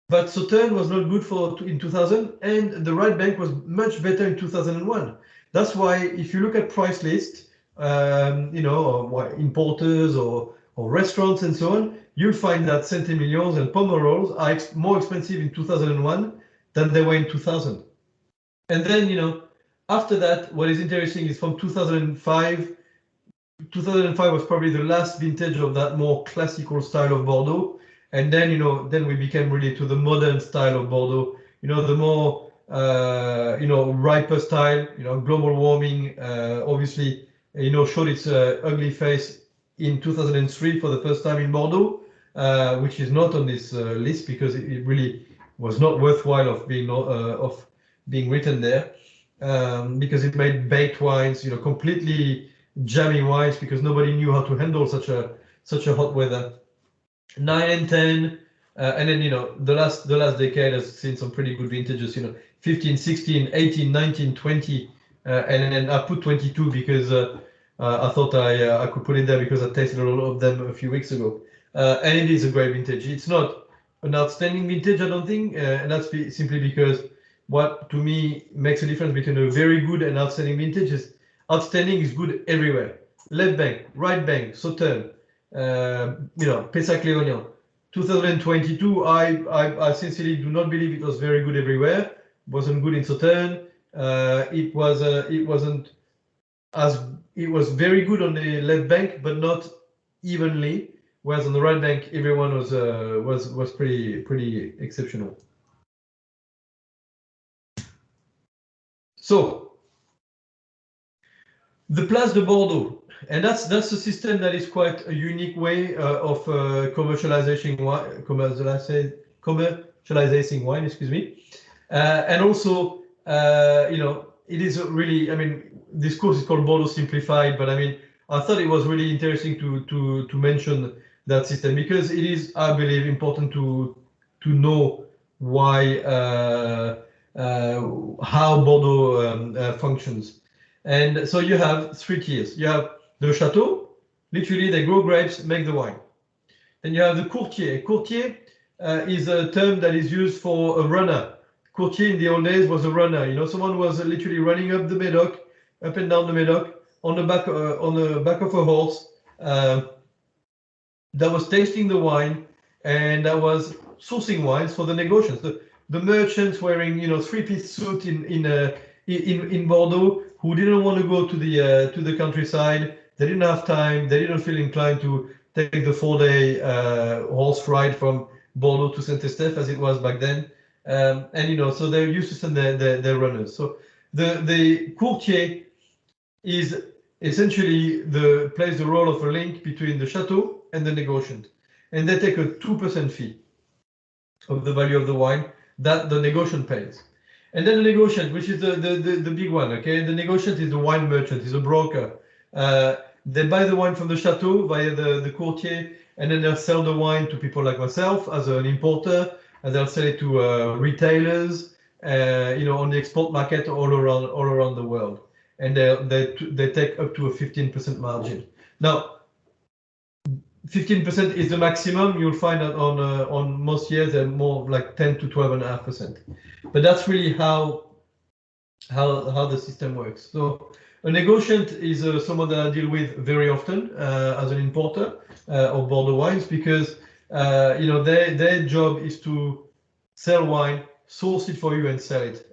but Sauternes was not good in 2000, and the right bank was much better in 2001. That's why if you look at price list, importers or restaurants and so on, you'll find that Saint-Emilions and Pomerols are more expensive in 2001 than they were in 2000. And then, after that, what is interesting is from 2005. 2005 was probably the last vintage of that more classical style of Bordeaux. And then, then we became really to the modern style of Bordeaux, the more, riper style, global warming, obviously, showed its ugly face in 2003 for the first time in Bordeaux, which is not on this list because it really was not worthwhile of being written there, because it made baked wines, completely jammy wines because nobody knew how to handle such a hot weather. 9 and 10, and then the last decade has seen some pretty good vintages. 15, 16, 18, 19, 20, and then I put 22 because I thought I could put it there because I tasted a lot of them a few weeks ago. And it is a great vintage. It's not an outstanding vintage, I don't think, and that's simply because what to me makes a difference between a very good and outstanding vintage is outstanding is good everywhere. Left bank, right bank, Sauternes, Pessac-Léognan. 2022, I sincerely do not believe it was very good everywhere. It wasn't good in Sauternes. It was very good on the left bank, but not evenly. Whereas on the right bank, everyone was pretty exceptional. So the Place de Bordeaux, and that's a system that is quite a unique way of commercializing wine. Excuse me, and also it is really. I mean, this course is called Bordeaux Simplified, but I mean, I thought it was really interesting to mention that system because it is, I believe, important to know why how Bordeaux functions. And so you have 3 tiers. You have the chateau, literally they grow grapes, make the wine. Then you have the courtier. Courtier is a term that is used for a runner. Courtier in the old days was a runner. You know, someone was literally running up the Médoc, up and down the Médoc on the back of a horse. That was tasting the wine and that was sourcing wines for the negotiants. The merchants wearing 3-piece suit in Bordeaux who didn't want to go to the countryside. They didn't have time. They didn't feel inclined to take the 4-day horse ride from Bordeaux to Saint-Estèphe as it was back then. So they used to send their runners. So the courtier is essentially plays the role of a link between the chateau and the negotiant, and they take a 2% fee of the value of the wine that the negotiant pays. And then the negotiant, which is the big one, okay? The negotiant is the wine merchant, is a broker. They buy the wine from the chateau via the courtier, and then they'll sell the wine to people like myself as an importer, and they'll sell it to retailers, on the export market all around the world. And they take up to a 15% margin. Now, 15% is the maximum. You'll find that on most years they're more like 10 to 12.5%. But that's really how the system works. So a negotiant is someone that I deal with very often as an importer of Bordeaux wines because their job is to sell wine, source it for you, and sell it.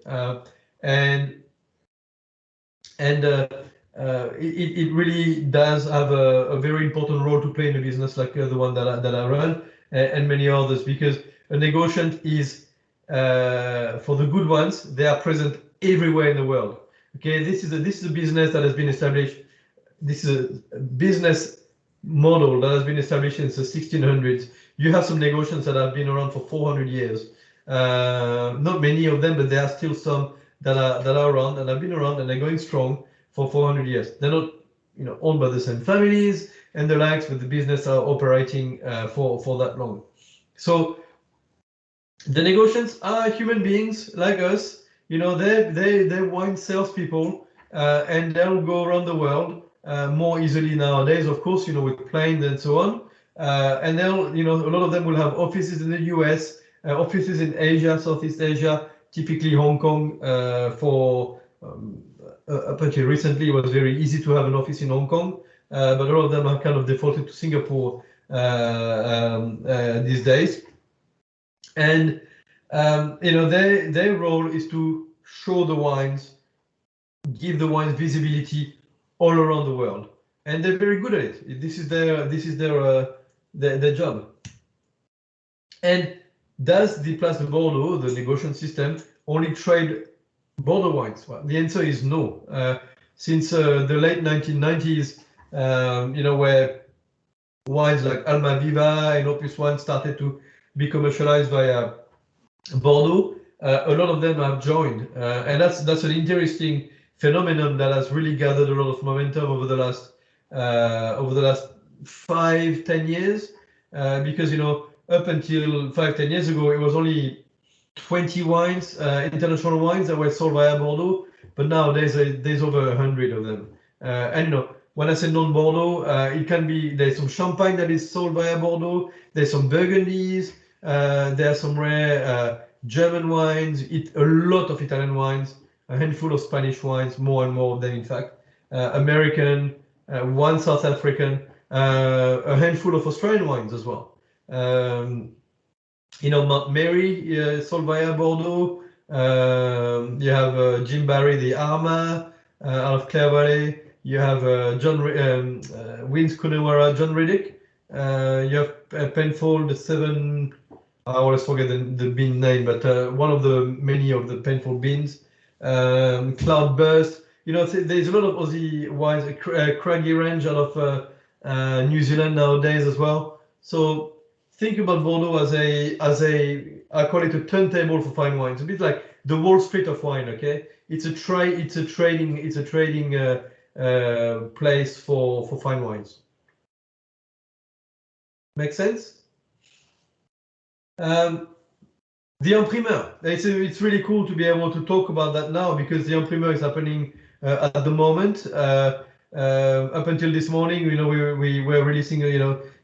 It really does have a very important role to play in a business like the one that I run and many others, because a negotiant is, for the good ones, they are present everywhere in the world. Okay, this is a business that has been established. This is a business model that has been established since the 1600s. You have some negotiants that have been around for 400 years. Not many of them, but there are still some that are around and have been around and they're going strong for 400 years. They're not, owned by the same families and the likes, but the business are operating for that long. So the negotiants are human beings like us. They're wine salespeople, and they'll go around the world more easily nowadays, of course, with planes and so on. And they'll, a lot of them will have offices in the US, offices in Asia, Southeast Asia, typically Hong Kong. Up until recently, it was very easy to have an office in Hong Kong, but a lot of them are kind of defaulted to Singapore these days. And their role is to show the wines, give the wines visibility all around the world, and they're very good at it. This is their job. And does the Place de Bordeaux, the negotiation system, only trade Bordeaux wines? Well, the answer is no. Since the late 1990s, where wines like Almaviva and Opus One started to be commercialized via Bordeaux, a lot of them have joined, and that's an interesting phenomenon that has really gathered a lot of momentum over the last 5-10 years, because up until 5-10 years ago, it was only 20 wines, international wines that were sold via Bordeaux, but now there's over 100 of them. And when I say non-Bordeaux, it can be, there's some champagne that is sold via Bordeaux, there's some Burgundies, there are some rare German wines, a lot of Italian wines, a handful of Spanish wines, more and more of them in fact, American, one South African, a handful of Australian wines as well. You know, Mount Mary sold via Bordeaux. You have Jim Barry, the Arma out of Clare Valley. You have Wins Coonawarra, John Riddick. You have Penfold, the 7. I always forget the bean name, but one of the many of the Penfold beans. Cloudburst. You know, there's a lot of Aussie wines. Craggy Range out of New Zealand nowadays as well. So think about Bordeaux as a I call it a turntable for fine wine. It's a bit like the Wall Street of wine. Okay, it's a trading place for fine wines. Make sense? The imprimeur. It's really cool to be able to talk about that now because the imprimeur is happening at the moment. Up until this morning, you know, we were releasing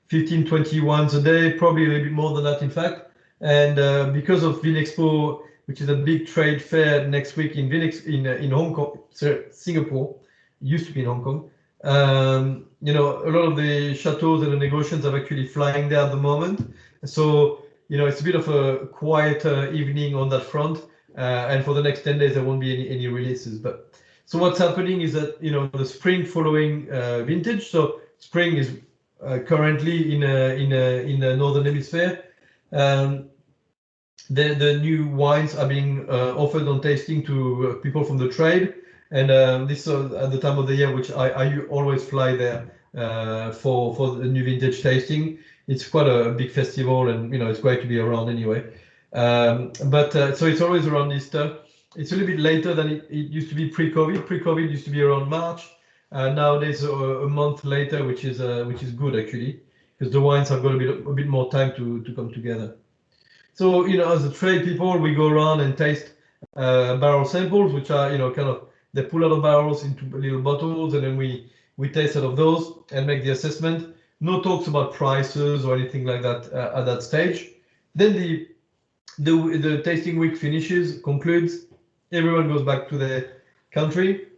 15, 20 wines a day, probably a little bit more than that, in fact. And because of Vinexpo, which is a big trade fair next week in Hong Kong, Singapore, used to be in Hong Kong. You know, a lot of the chateaus and the negotiations are actually flying there at the moment. So, you know, it's a bit of a quieter evening on that front. And for the next 10 days, there won't be any releases. But so what's happening is that, you know, the spring following vintage. So spring is currently in the northern hemisphere. The new wines are being offered on tasting to people from the trade, and this at the time of the year which I always fly there for the new vintage tasting. It's quite a big festival, and you know it's great to be around anyway. So it's always around Easter. It's a little bit later than it used to be pre-COVID. Pre-COVID used to be around March. Nowadays a month later, which is good actually, because the wines have got a bit more time to come together. So, you know, as a trade people, we go around and taste barrel samples, which are, you know, kind of, they pull out of barrels into little bottles, and then we taste out of those and make the assessment. No talks about prices or anything like that at that stage. Then the tasting week concludes, everyone goes back to their country,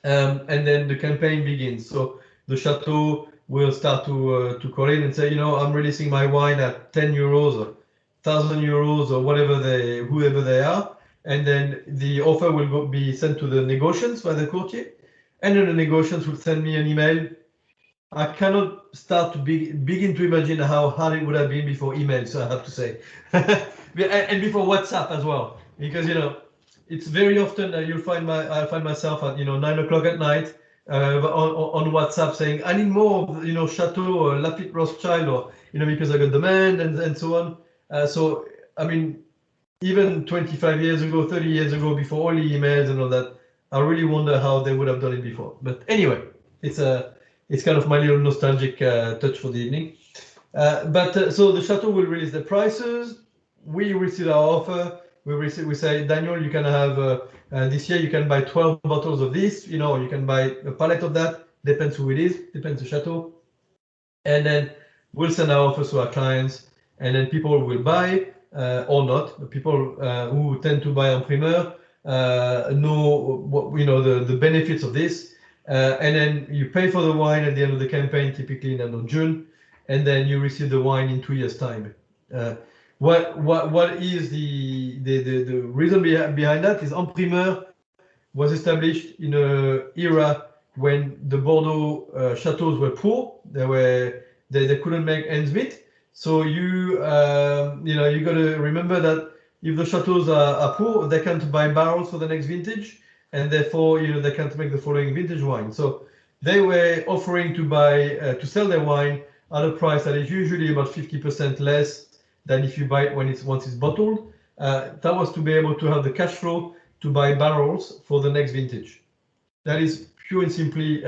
and then the campaign begins. So the chateau will start to call in and say, you know, I'm releasing my wine at 10 euros or 1,000 euros or whoever they are, and then the offer will be sent to the negotiants by the courtier, and then the negotiants will send me an email. I cannot start to begin to imagine how hard it would have been before email, so I have to say, and before WhatsApp as well, because you know it's very often I find myself at 9 o'clock at night on WhatsApp saying I need more, you know, Chateau or Lafite Rothschild, or you know, because I got demand and so on. So, I mean, even 25 years ago, 30 years ago, before all the emails and all that, I really wonder how they would have done it before. But anyway, it's kind of my little nostalgic touch for the evening. So the chateau will release the prices. We receive our offer. We say, Daniel, you can have this year you can buy 12 bottles of this. You know, you can buy a pallet of that. Depends who it is. Depends the chateau. And then we'll send our offers to our clients. And then people will buy or not. The people who tend to buy en primeur know what, you know, the benefits of this. And then you pay for the wine at the end of the campaign, typically in the end of June, and then you receive the wine in 2 years' time. What is the reason behind that is en primeur was established in an era when the Bordeaux chateaus were poor. They couldn't make ends meet. So you got to remember that if the chateaus are poor, they can't buy barrels for the next vintage, and therefore, you know, they can't make the following vintage wine. So they were offering to sell their wine at a price that is usually about 50% less than if you buy it once it's bottled. That was to be able to have the cash flow to buy barrels for the next vintage. That is pure and simply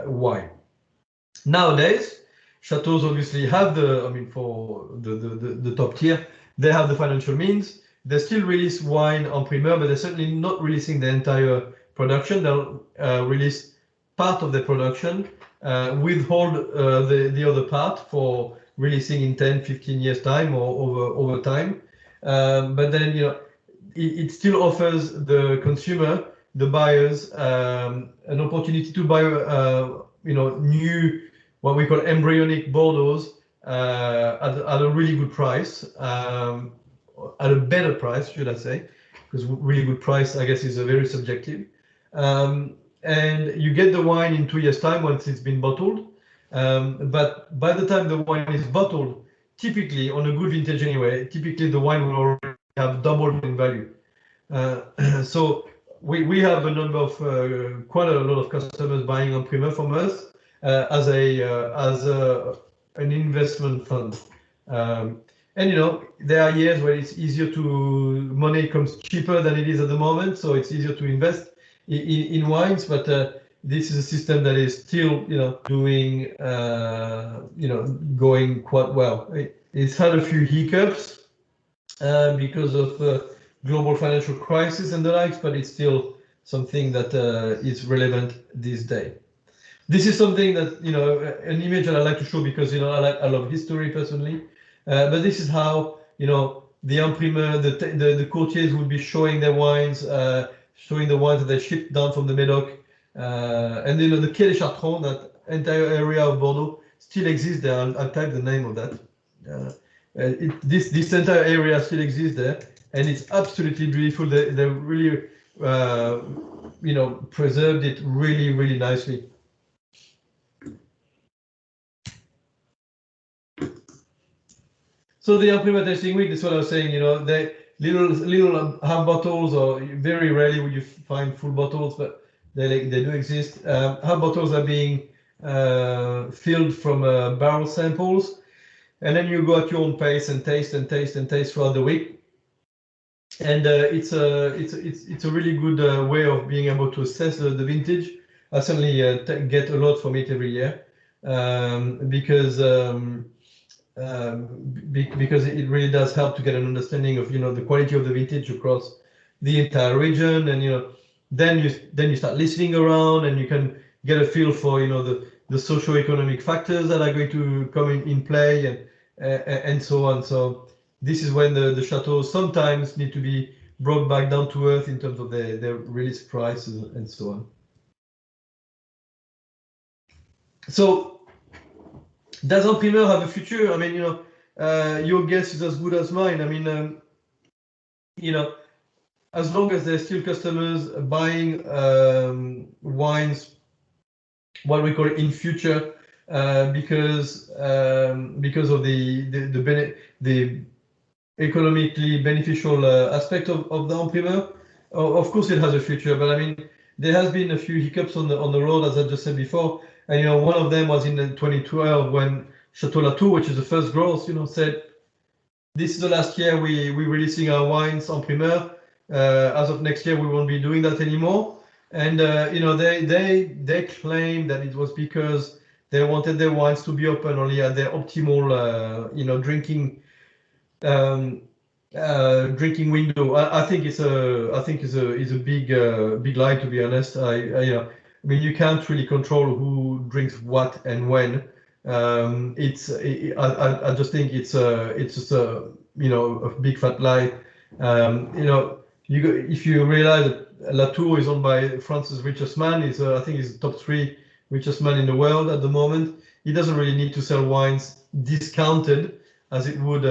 why. Nowadays, chateaus obviously have for the top tier, they have the financial means. They still release wine en primeur, but they're certainly not releasing the entire production. They'll release part of the production, withhold the other part for releasing in 10, 15 years time or over time. But then, you know, it still offers the consumer, the buyers, an opportunity to buy, you know, new, what we call embryonic Bordeaux at a really good price, at a better price, should I say, because really good price, I guess, is a very subjective. And you get the wine in 2 years' time once it's been bottled. But by the time the wine is bottled, typically on a good vintage anyway, typically the wine will already have doubled in value. So we have a number of quite a lot of customers buying en primeur from us as an investment fund. And you know, there are years where it's easier to, money comes cheaper than it is at the moment, so it's easier to invest in wines, but this is a system that is still, you know, doing, you know, going quite well. It's had a few hiccups because of global financial crisis and the likes, but it's still something that is relevant this day. This is something that, you know, an image that I like to show because, you know, I love history personally, but this is how, you know, the imprimeur, the courtiers would be showing their wines, showing the wines that they shipped down from the Médoc, and you know, the Quai des Chartrons, that entire area of Bordeaux still exists there. I'll type the name of that. This entire area still exists there, and it's absolutely beautiful. They really, you know, preserved it really, really nicely. So the imprimeur tasting week, that's what I was saying, you know, they little half bottles, or very rarely would you find full bottles, but they do exist. Half bottles are being filled from barrel samples, and then you go at your own pace and taste and taste and taste throughout the week. And it's a really good way of being able to assess the vintage. I certainly get a lot from it every year because it really does help to get an understanding of, you know, the quality of the vintage across the entire region. And, you know, then you start listening around and you can get a feel for, you know, the socio-economic factors that are going to come in play and so on. So this is when the chateaus sometimes need to be brought back down to earth in terms of their release prices and so on. So does en primeur have a future? I mean, you know, your guess is as good as mine. I mean, you know, as long as there's still customers buying wines, what we call it in future, because of the economically beneficial aspect of the en primeur, of course it has a future. But I mean, there has been a few hiccups on the road, as I just said before. And, you know, one of them was in 2012 when Chateau Latour, which is the first growth, you know, said, this is the last year we're releasing our wines en primeur. As of next year, we won't be doing that anymore. And, you know, they claim that it was because they wanted their wines to be open only at their optimal, you know, drinking window. I think it's a big lie, to be honest. You know, I mean, you can't really control who drinks what and when. I just think it's just a, you know, a big fat lie. You know, if you realize that Latour is owned by France's richest man, I think he's the top 3 richest man in the world at the moment. He doesn't really need to sell wines discounted as it would,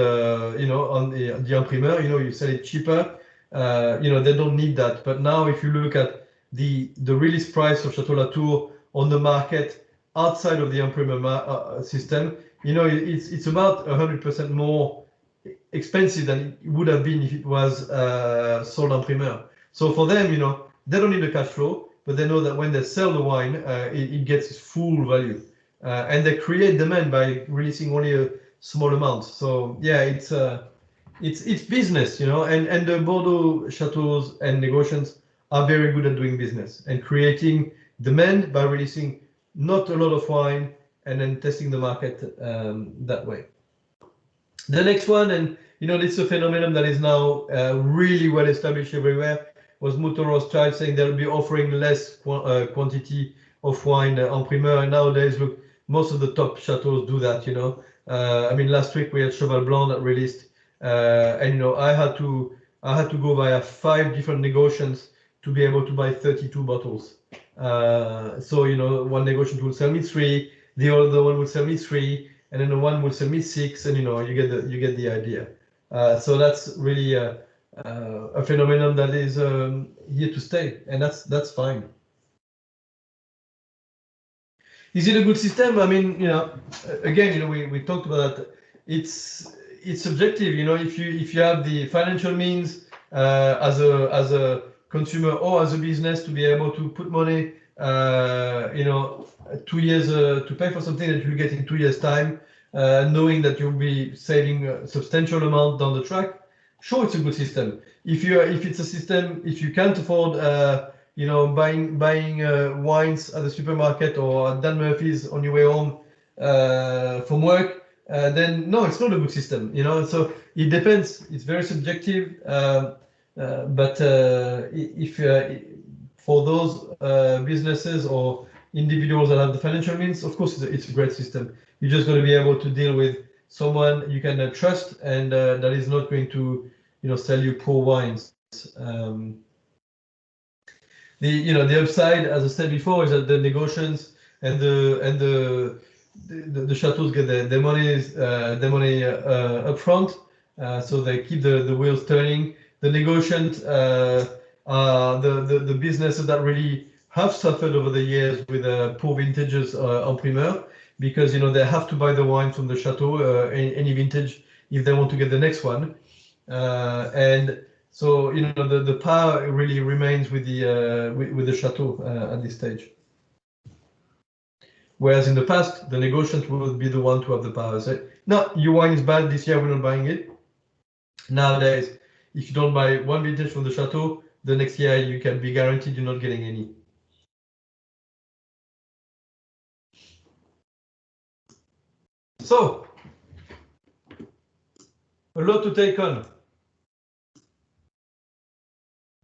you know, on the en primeur. You know, you sell it cheaper. You know, they don't need that. But now, if you look at the release price of Chateau Latour on the market outside of the en primeur system, you know, it's about 100% more expensive than it would have been if it was sold en primeur. So for them, you know, they don't need the cash flow, but they know that when they sell the wine, it gets its full value, and they create demand by releasing only a small amount. So yeah, it's business, you know, and the Bordeaux chateaus and negotiations are very good at doing business and creating demand by releasing not a lot of wine and then testing the market that way. The next one, and you know, this is a phenomenon that is now really well established everywhere, was Mouton Rothschild saying they'll be offering less quantity of wine en primeur. And nowadays, look, most of the top chateaux do that. I mean, last week we had Cheval Blanc that released, and I had to go via 5 different negotiations to be able to buy 32 bottles. So one negotiant will sell me 3, the other one will sell me 3, and then the one will sell me 6, and you get the idea. So that's really a phenomenon that is here to stay, and that's fine. Is it a good system? I mean, again, we talked about that. It's subjective. If you have the financial means as a consumer or as a business to be able to put money, 2 years to pay for something that you'll get in 2 years' time, knowing that you'll be saving a substantial amount down the track. Sure, it's a good system. If it's a system, if you can't afford buying wines at the supermarket or at Dan Murphy's on your way home from work, then no, it's not a good system. So it depends. It's very subjective. But if for those businesses or individuals that have the financial means, of course, it's a great system. You just got to be able to deal with someone you can trust and that is not going to, sell you poor wines. The upside, as I said before, is that the negotiations and the chateaus get their money up front, so they keep the wheels turning. The negotiant the businesses that really have suffered over the years with poor vintages en primeur, because they have to buy the wine from the chateau, any vintage, if they want to get the next one, and so the power really remains with the chateau at this stage. Whereas in the past, the negotiant would be the one to have the power. Say, no, your wine is bad this year, we're not buying it. Nowadays, if you don't buy one vintage from the chateau, the next year you can be guaranteed you're not getting any. So, a lot to take on.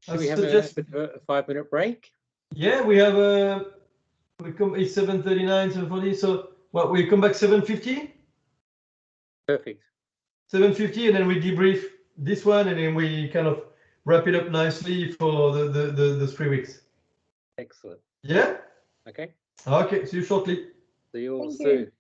Should we have a 5-minute break? Yeah, we have it's 7:39, 7:40. So what, we come back 7:50? Perfect. 7:50, and then we debrief this one, and then we kind of wrap it up nicely for the 3 weeks. Excellent. Yeah? Okay. Okay, see you shortly. See you all Thank you. soon.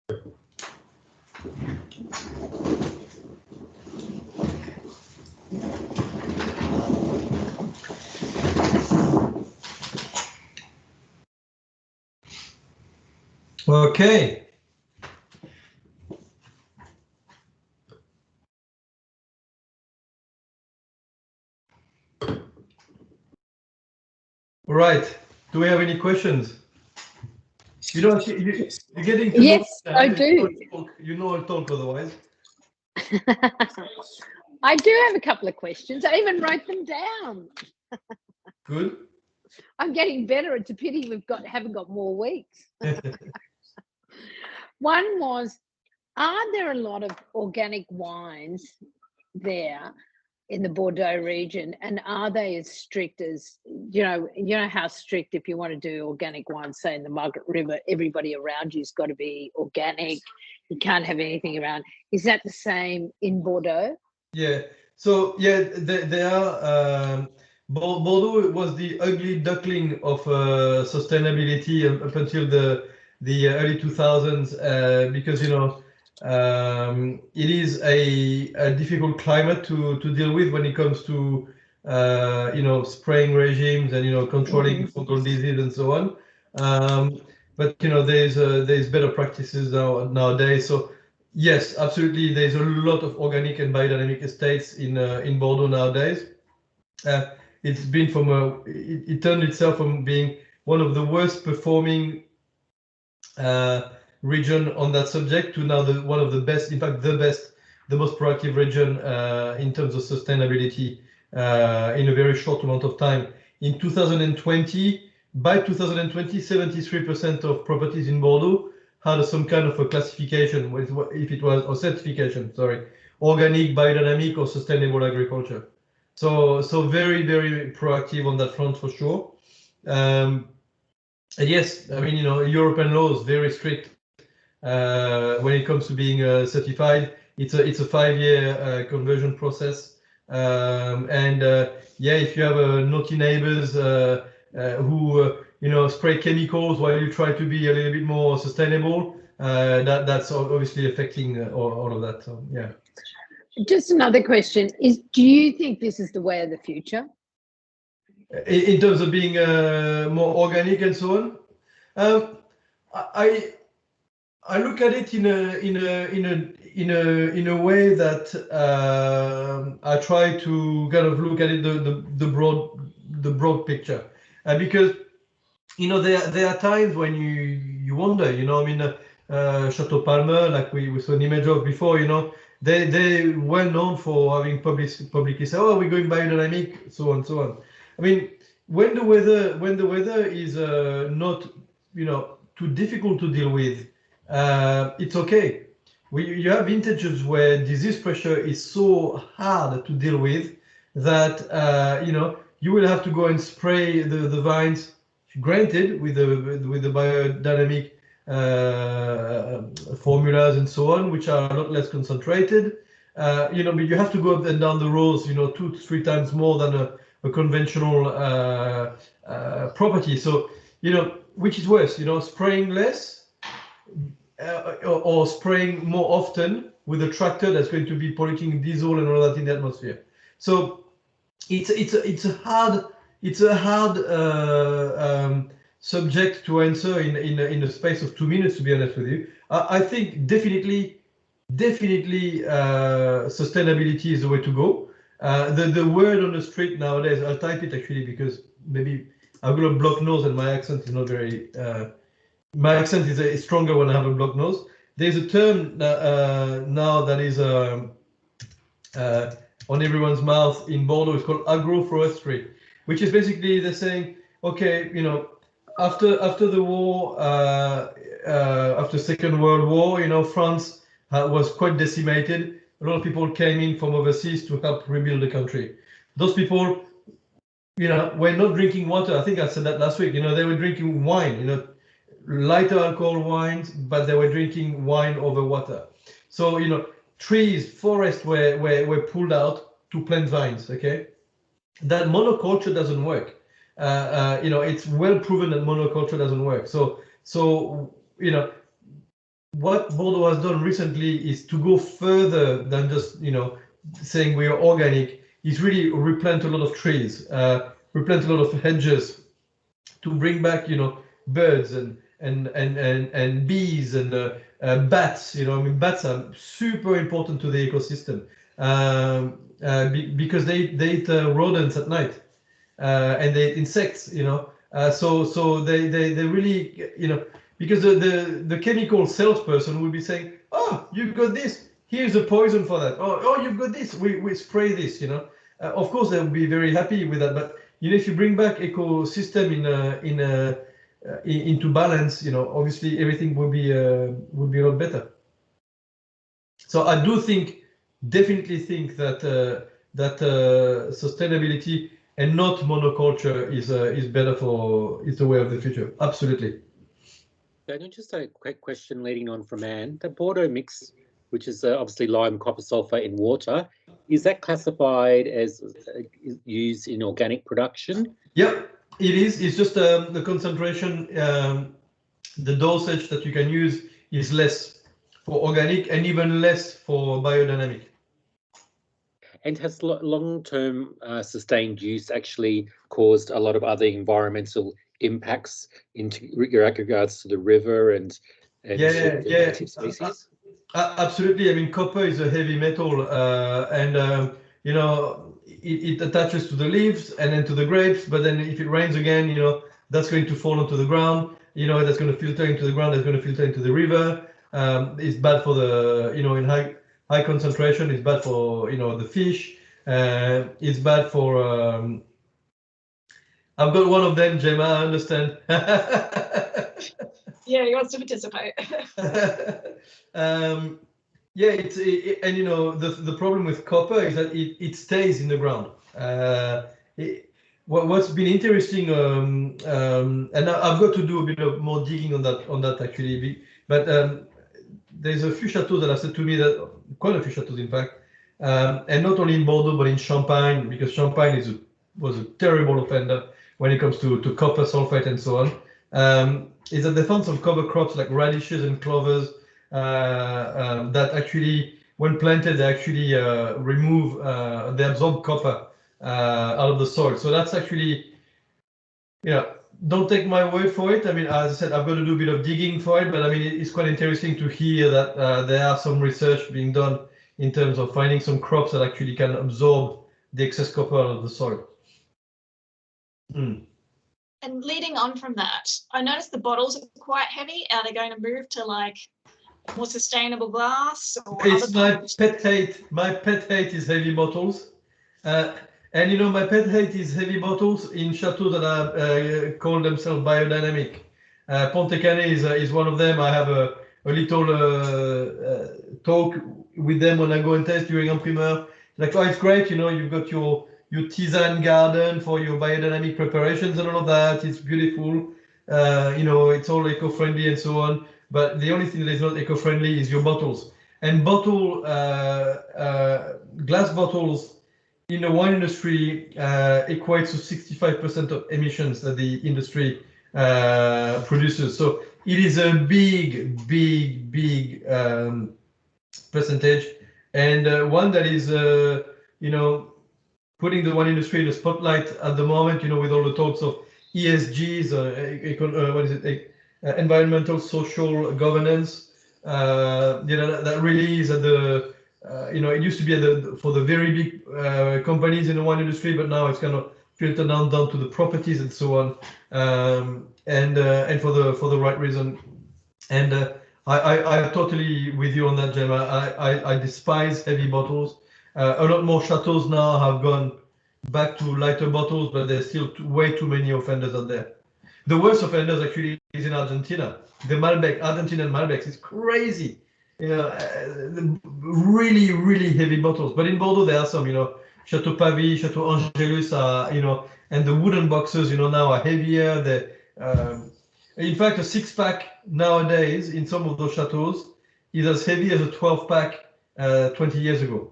Okay. All right. Do we have any questions? You're getting to Yes, know. I do. You know I'll talk otherwise. I do have a couple of questions. I even wrote them down. Good. I'm getting better. It's a pity haven't got more weeks. One was, are there a lot of organic wines there in the Bordeaux region, and are they as strict as you know how strict if you want to do organic wines, say in the Margaret River, everybody around you's got to be organic. You can't have anything around. Is that the same in Bordeaux? Yeah. So yeah, they are. Bordeaux was the ugly duckling of sustainability up until the early 2000s because it is a difficult climate to deal with when it comes to spraying regimes and controlling fungal disease and so on. But there's better practices nowadays. So yes, absolutely. There's a lot of organic and biodynamic estates in Bordeaux nowadays. It's been it turned itself from being one of the worst performing region on that subject to now one of the best, in fact, the best, the most proactive region in terms of sustainability in a very short amount of time. In 2020, by 2020, 73% of properties in Bordeaux had some kind of a classification, if it was, or certification, sorry, organic, biodynamic, or sustainable agriculture. So very, very proactive on that front for sure. And yes, I mean, European law is very strict when it comes to being certified. It's a 5-year conversion process. Yeah, if you have naughty neighbors who spray chemicals while you try to be a little bit more sustainable, that's obviously affecting all of that. So yeah. Just another question is: do you think this is the way of the future? In terms of being more organic and so on, I look at it in a way that I try to kind of look at it the broad picture, because there are times when you wonder, I mean, Chateau Palmer, like we saw an image of before, they well known for having publicly said, oh, we're going biodynamic, so on, so on. I mean, when the weather is not too difficult to deal with, it's okay. You have vintages where disease pressure is so hard to deal with that you will have to go and spray the vines. Granted, with the biodynamic formulas and so on, which are a lot less concentrated, but you have to go up and down the rows, 2 to 3 times more than a conventional property. So, which is worse, spraying less or spraying more often with a tractor that's going to be polluting diesel and all that in the atmosphere. So it's a hard subject to answer in a space of 2 minutes, to be honest with you. I think definitely sustainability is the way to go. The word on the street nowadays, I'll type it actually because maybe I've got a blocked nose and my accent is not very. My accent is stronger when I have a blocked nose. There's a term now that is on everyone's mouth in Bordeaux. It's called agroforestry, which is basically they're saying, okay, after the war, after Second World War, France was quite decimated. A lot of people came in from overseas to help rebuild the country. Those people, were not drinking water. I think I said that last week. They were drinking wine. Lighter alcohol wines, but they were drinking wine over water. So trees, forests were pulled out to plant vines. Okay, that monoculture doesn't work. It's well proven that monoculture doesn't work. So what Bordeaux has done recently is to go further than just, saying we are organic. Is really replant a lot of trees, replant a lot of hedges, to bring back, birds and bees and bats. I mean, bats are super important to the ecosystem, because they eat rodents at night, and they eat insects. So they really, because the chemical salesperson will be saying, oh, you've got this, here's a poison for that. Oh, you've got this, we spray this. Of course they'll be very happy with that, but if you bring back ecosystem into balance, obviously everything will be a lot better. So I do definitely think that sustainability and not monoculture is the way of the future. Absolutely. Daniel, just a quick question leading on from Anne. The Bordeaux mix, which is obviously lime copper sulfate in water, is that classified as used in organic production? Yeah, it is. It's just the concentration, the dosage that you can use is less for organic and even less for biodynamic. And has long-term sustained use actually caused a lot of other environmental impacts into regards to the river and species? Absolutely. I mean, copper is a heavy metal, and it attaches to the leaves and then to the grapes. But then if it rains again, that's going to fall onto the ground. That's going to filter into the ground. That's going to filter into the river. It's bad for the in high concentration. It's bad for the fish. It's bad for. I've got one of them, Gemma. I understand. Yeah, he wants to participate. Yeah, the problem with copper is that it stays in the ground. What's been interesting, and I've got to do a bit of more digging on that actually, but there's a few chateaux that have said to me that, quite a few chateaux in fact, and not only in Bordeaux but in Champagne, because Champagne was a terrible offender when it comes to copper sulfate and so on, is that they found some cover crops like radishes and clovers that actually, when planted, they actually they absorb copper out of the soil. So that's actually, don't take my word for it. I mean, as I said, I've got to do a bit of digging for it, but I mean, it's quite interesting to hear that there are some research being done in terms of finding some crops that actually can absorb the excess copper out of the soil. And leading on from that, I noticed the bottles are quite heavy. Are they going to move to like more sustainable glass? It's my pet hate. My pet hate is heavy bottles. And my pet hate is heavy bottles in chateaux that are call themselves biodynamic. Ponte-Canet is one of them. I have a little talk with them when I go and test during Imprimeur. Like, oh, it's great, you've got your tisane garden for your biodynamic preparations and all of that. It's beautiful. It's all eco-friendly and so on. But the only thing that is not eco-friendly is your bottles. And glass bottles in the wine industry equates to 65% of emissions that the industry produces. So it is a big percentage, and one that is, putting the wine industry in the spotlight at the moment, with all the talks of ESGs, environmental, social governance. That really is at the, it used to be for the very big companies in the wine industry, but now it's kind of filtered down to the properties and so on, and for the right reason. And I'm totally with you on that, Gemma. I despise heavy bottles. A lot more chateaux now have gone back to lighter bottles, but there's still way too many offenders out there. The worst offenders actually is in Argentina. The Malbec, Argentinian Malbecs, is crazy. Really, really heavy bottles. But in Bordeaux, there are some, Chateau Pavie, Chateau Angelus are, and the wooden boxes, now are heavier. In fact, a 6-pack nowadays in some of those chateaux is as heavy as a 12-pack 20 years ago.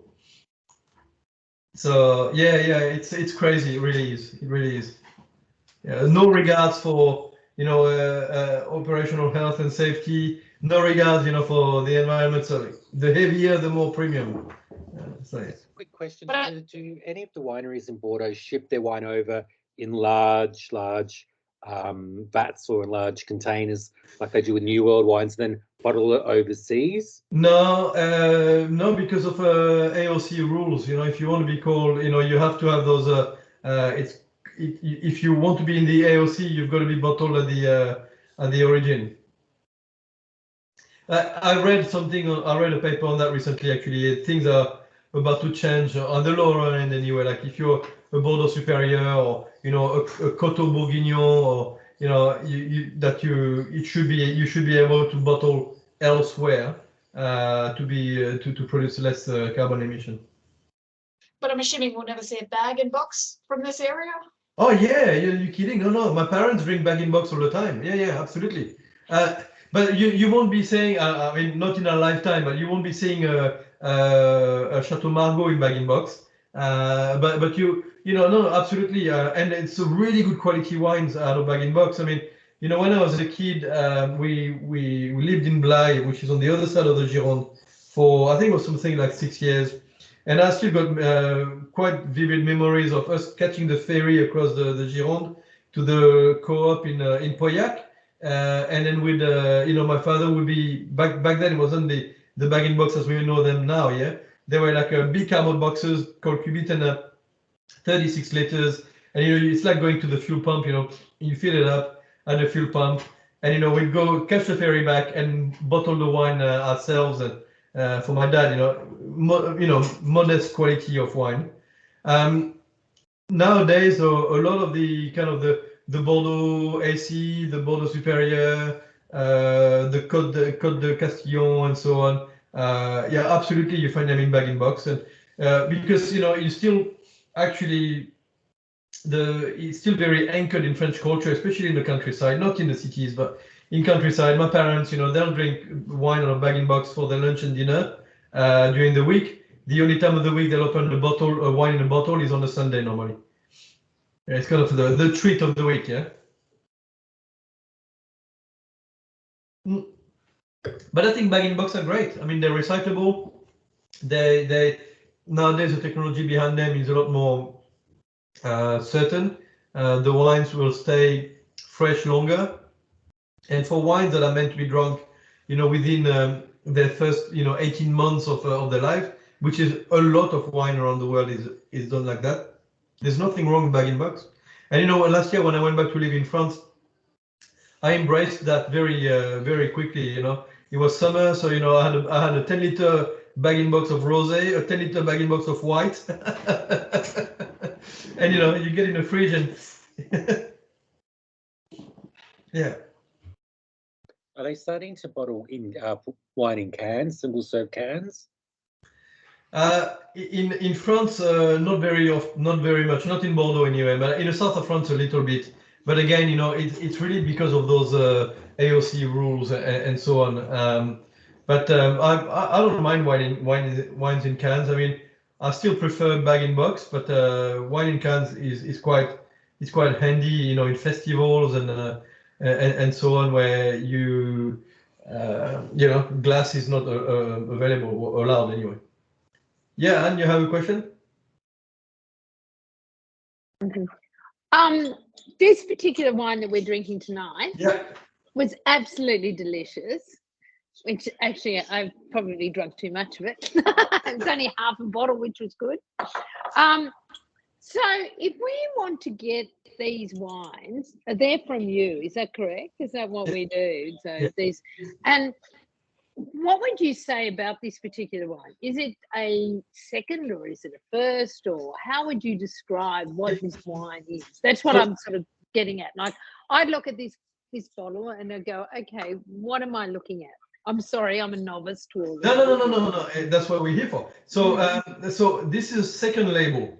So yeah, it's crazy. It really is. It really is. No regards for operational health and safety. no regard, for the environment. So the heavier, the more premium. So yeah. Quick question: But do any of the wineries in Bordeaux ship their wine over in large vats or in large containers, like they do with New World wines, then bottle it overseas? No, no, because of AOC rules. If you want to be called, you have to have those. If you want to be in the AOC, you've got to be bottled at the origin. I read a paper on that recently. Actually, things are about to change on the lower end anyway. Like if you're a Bordeaux Supérieur or a Coteau Bourguignon, or you should be able to bottle elsewhere to produce less carbon emission. But I'm assuming we'll never see a bag-in-box from this area. Oh yeah, you're kidding? No. My parents drink bag-in-box all the time. Yeah, absolutely. But you won't be saying, I mean, not in our lifetime, but you won't be seeing a Chateau Margaux in bag-in-box. But no, absolutely. And it's a really good quality wines out of bag-in-box. I mean, when I was a kid, we lived in Blaye, which is on the other side of the Gironde, for I think it was something like 6 years. And I still got quite vivid memories of us catching the ferry across the Gironde to the co-op in Pauillac. And then with my father would be back then. It wasn't the bag-in-box as we know them now. Yeah, they were like big cardboard boxes called cubit and 36 liters. And it's like going to the fuel pump. You fill it up at the fuel pump, and we'd go catch the ferry back and bottle the wine ourselves. And for my dad, modest quality of wine. Nowadays, a lot of the kind of the Bordeaux AC, the Bordeaux Supérieur, the Côte de Castillon, and so on. Yeah, absolutely, you find them in bag-in-box, and because you still actually it's still very anchored in French culture, especially in the countryside, not in the cities, but in countryside. My parents, they'll drink wine out of bag-in-box for their lunch and dinner during the week. The only time of the week they'll open wine in a bottle is on a Sunday normally. Yeah, it's kind of the treat of the week, yeah. But I think bag-in-box are great. I mean, they're recyclable. They nowadays the technology behind them is a lot more certain. The wines will stay fresh longer, and for wines that are meant to be drunk, within their first 18 months of their life, which is a lot of wine around the world is done like that. There's nothing wrong with bag-in-box. And last year when I went back to live in France, I embraced that very quickly. It was summer, so I had a 10-liter bag-in-box of rosé, a 10-liter bag-in-box of white, and you get in the fridge and yeah. Are they starting to bottle in wine in cans, single serve cans? In France, not very often, not very much, not in Bordeaux anyway, but in the south of France a little bit. But again, it's really because of those AOC rules and so on. But I don't mind wines in cans. I mean, I still prefer bag-in-box, but wine in cans is quite handy, in festivals and so on, where glass is not available or allowed anyway. Yeah, and you have a question? This particular wine that we're drinking tonight was absolutely delicious, which actually I've probably drunk too much of it. It's only half a bottle, which was good. So if we want to get these wines, they're from you, is that correct? Is that what we do? So and what would you say about this particular wine? Is it a second or is it a first, or how would you describe what this wine is? That's what I'm sort of getting at. Like, I'd look at this bottle and I'd go, okay, what am I looking at? I'm sorry, I'm a novice to all this. No. That's what we're here for. So, so this is second label.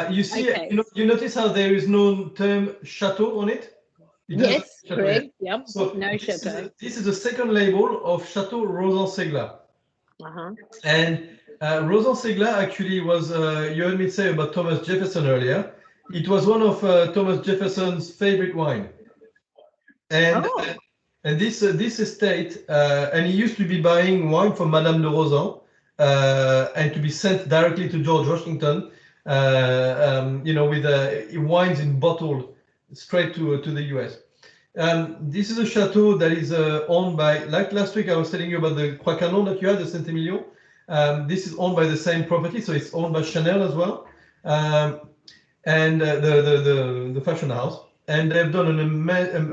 You see, you notice how there is no term chateau on it? Yes, correct. Yep. So no chateau. This is the second label of Chateau Rosan-Segla. And Rosan-Segla actually was, you heard me say about Thomas Jefferson earlier. It was one of Thomas Jefferson's favorite wine. And And this estate, and he used to be buying wine from Madame de Rozan, and to be sent directly to George Washington, with wines in bottle straight to the US. This is a chateau that is owned by, like last week I was telling you about the Croix Canon that you had, the Saint-Emilion. This is owned by the same property, so it's owned by Chanel as well, and the fashion house. And they've done an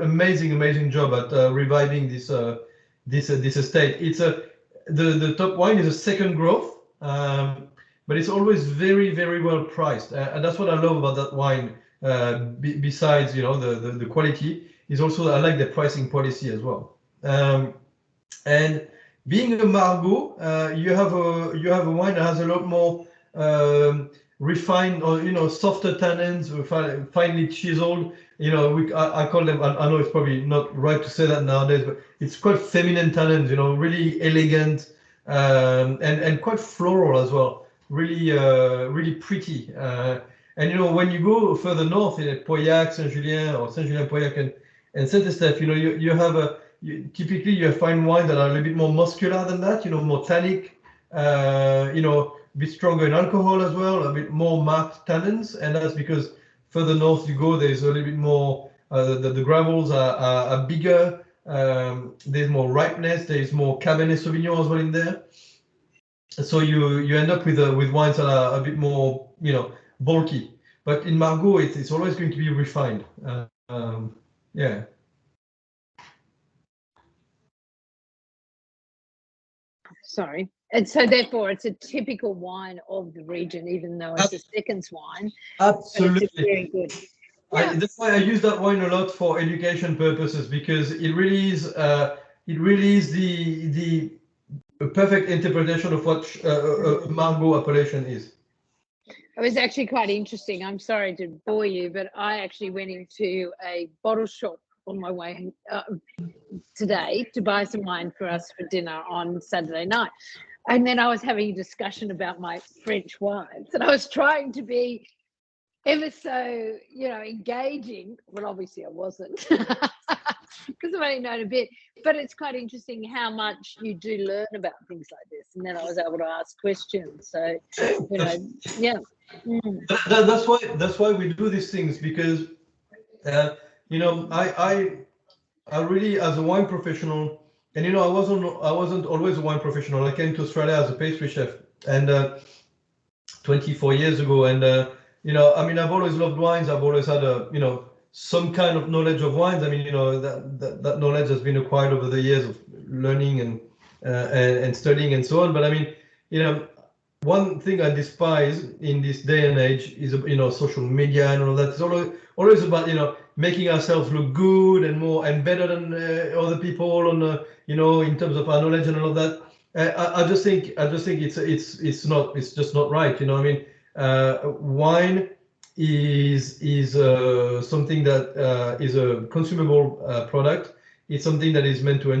amazing job at reviving this estate. It's the top wine is a second growth, but it's always very well priced, and that's what I love about that wine. Besides, the quality, is also I like the pricing policy as well. And being a Margaux, you have a wine that has a lot more refined, or softer tannins, finely chiseled. I call them. I know it's probably not right to say that nowadays, but it's quite feminine tannins. Really elegant, and quite floral as well. Really pretty. And when you go further north in Pauillac, Saint-Julien, or Saint-Julien-Pauillac and Saint-Estèphe, you have typically you find wines that are a little bit more muscular than that, more tannic, a bit stronger in alcohol as well, a bit more marked tannins, and that's because further north you go, there's a little bit more, the gravels are bigger, there's more ripeness, there's more Cabernet Sauvignon as well in there. So you end up with wines that are a bit more, bulky. But in Margaux, it's always going to be refined. Yeah. Sorry. And so therefore it's a typical wine of the region, even though it's a seconds wine. Absolutely. But it's very good. Yeah. That's why I use that wine a lot for education purposes, because it really is the perfect interpretation of what a Margaux appellation is. It was actually quite interesting. I'm sorry to bore you, but I actually went into a bottle shop on my way today to buy some wine for us for dinner on Saturday night. And then I was having a discussion about my French wines, and I was trying to be ever so, engaging. Well, obviously I wasn't, because I've only known a bit. But it's quite interesting how much you do learn about things like this. And then I was able to ask questions. So, yeah. That's why we do these things, because I really, as a wine professional, and I wasn't always a wine professional. I came to Australia as a pastry chef, and 24 years ago, and I've always loved wines. I've always had some kind of knowledge of wines. That knowledge has been acquired over the years of learning and studying and so on. But one thing I despise in this day and age is social media and all that. It's always about making ourselves look good and better than other people on in terms of our knowledge and all of that. I just think it's just not right. Wine is something that is a consumable product. It's something that is meant to be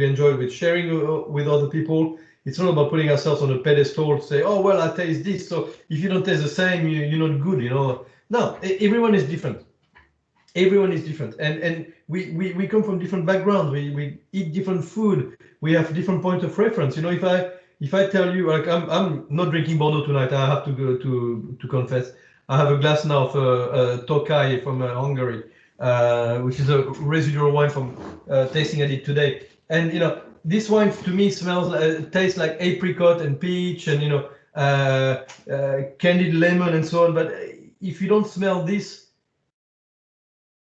enjoyed with sharing with other people. It's not about putting ourselves on a pedestal to say, oh, well, I taste this, so if you don't taste the same, you're not good, No, everyone is different. Everyone is different. And we come from different backgrounds. We eat different food. We have different points of reference. If I tell you, like, I'm not drinking Bordeaux tonight, I have to go to confess. I have a glass now of Tokai from Hungary, which is a residual wine from tasting I did today. And, this wine to me tastes like apricot and peach and candied lemon and so on. But if you don't smell this,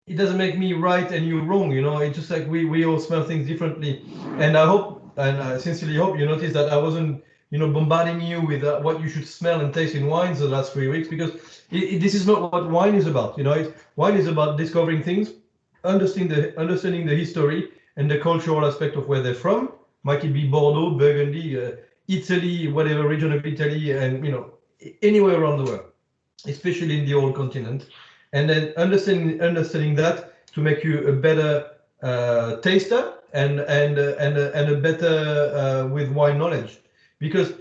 it doesn't make me right and you wrong. It's just like we all smell things differently. And I sincerely hope you notice that I wasn't bombarding you with what you should smell and taste in wines the last 3 weeks, because this is not what wine is about. Wine is about discovering things, understanding the history and the cultural aspect of where they're from. Might it be Bordeaux, Burgundy, Italy, whatever region of Italy, and anywhere around the world, especially in the old continent. And then understanding that to make you a better taster and a better with wine knowledge, because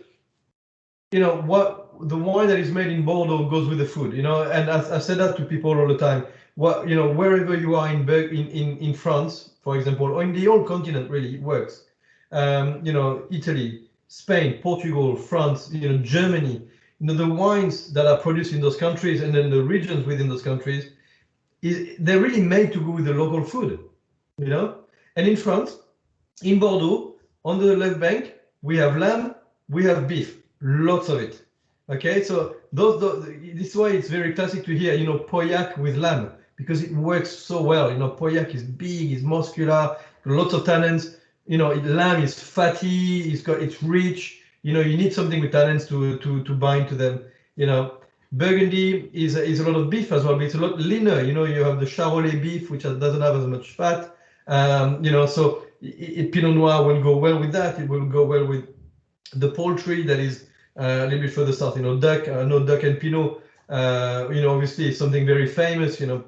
what the wine that is made in Bordeaux goes with the food. And I said that to people all the time. Wherever you are in France, for example, or in the whole continent, really, it works. You know, Italy, Spain, Portugal, France, you know, Germany, you know, the wines that are produced in those countries and then the regions within those countries, they're really made to go with the local food, you know. And in France, in Bordeaux, on the left bank, we have lamb, we have beef, lots of it. Okay, so this is why it's very classic to hear, you know, Pauillac with lamb, because it works so well. You know, Pauillac is big, is muscular, lots of tannins. You know, lamb is fatty, it's rich. You know, you need something with tannins to bind to them. You know, Burgundy is a lot of beef as well, but it's a lot leaner. You know, you have the Charolais beef, which doesn't have as much fat. You know, so Pinot Noir will go well with that. It will go well with the poultry that is a little bit further south. You know, duck, no duck and Pinot. You know, obviously it's something very famous. You know,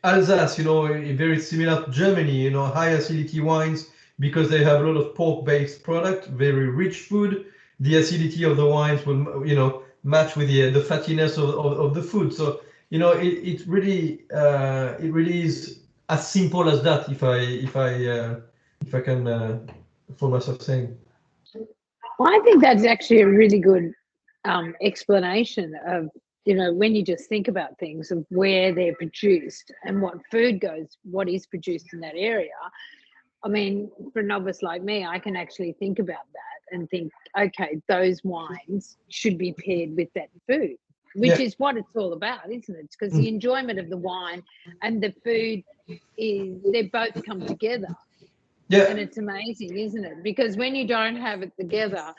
Alsace, you know, very similar to Germany. You know, high acidity wines because they have a lot of pork-based product, very rich food. The acidity of the wines will, you know, match with the fattiness of the food. So, you know, it really is as simple as that. If I can for myself saying. Well, I think that's actually a really good explanation of, you know, when you just think about things of where they're produced and what is produced in that area. I mean, for a novice like me, I can actually think about that and think, okay, those wines should be paired with that food, which is what it's all about, isn't it? Because the enjoyment of the wine and the food they both come together. Yeah. And it's amazing, isn't it? Because when you don't have it together,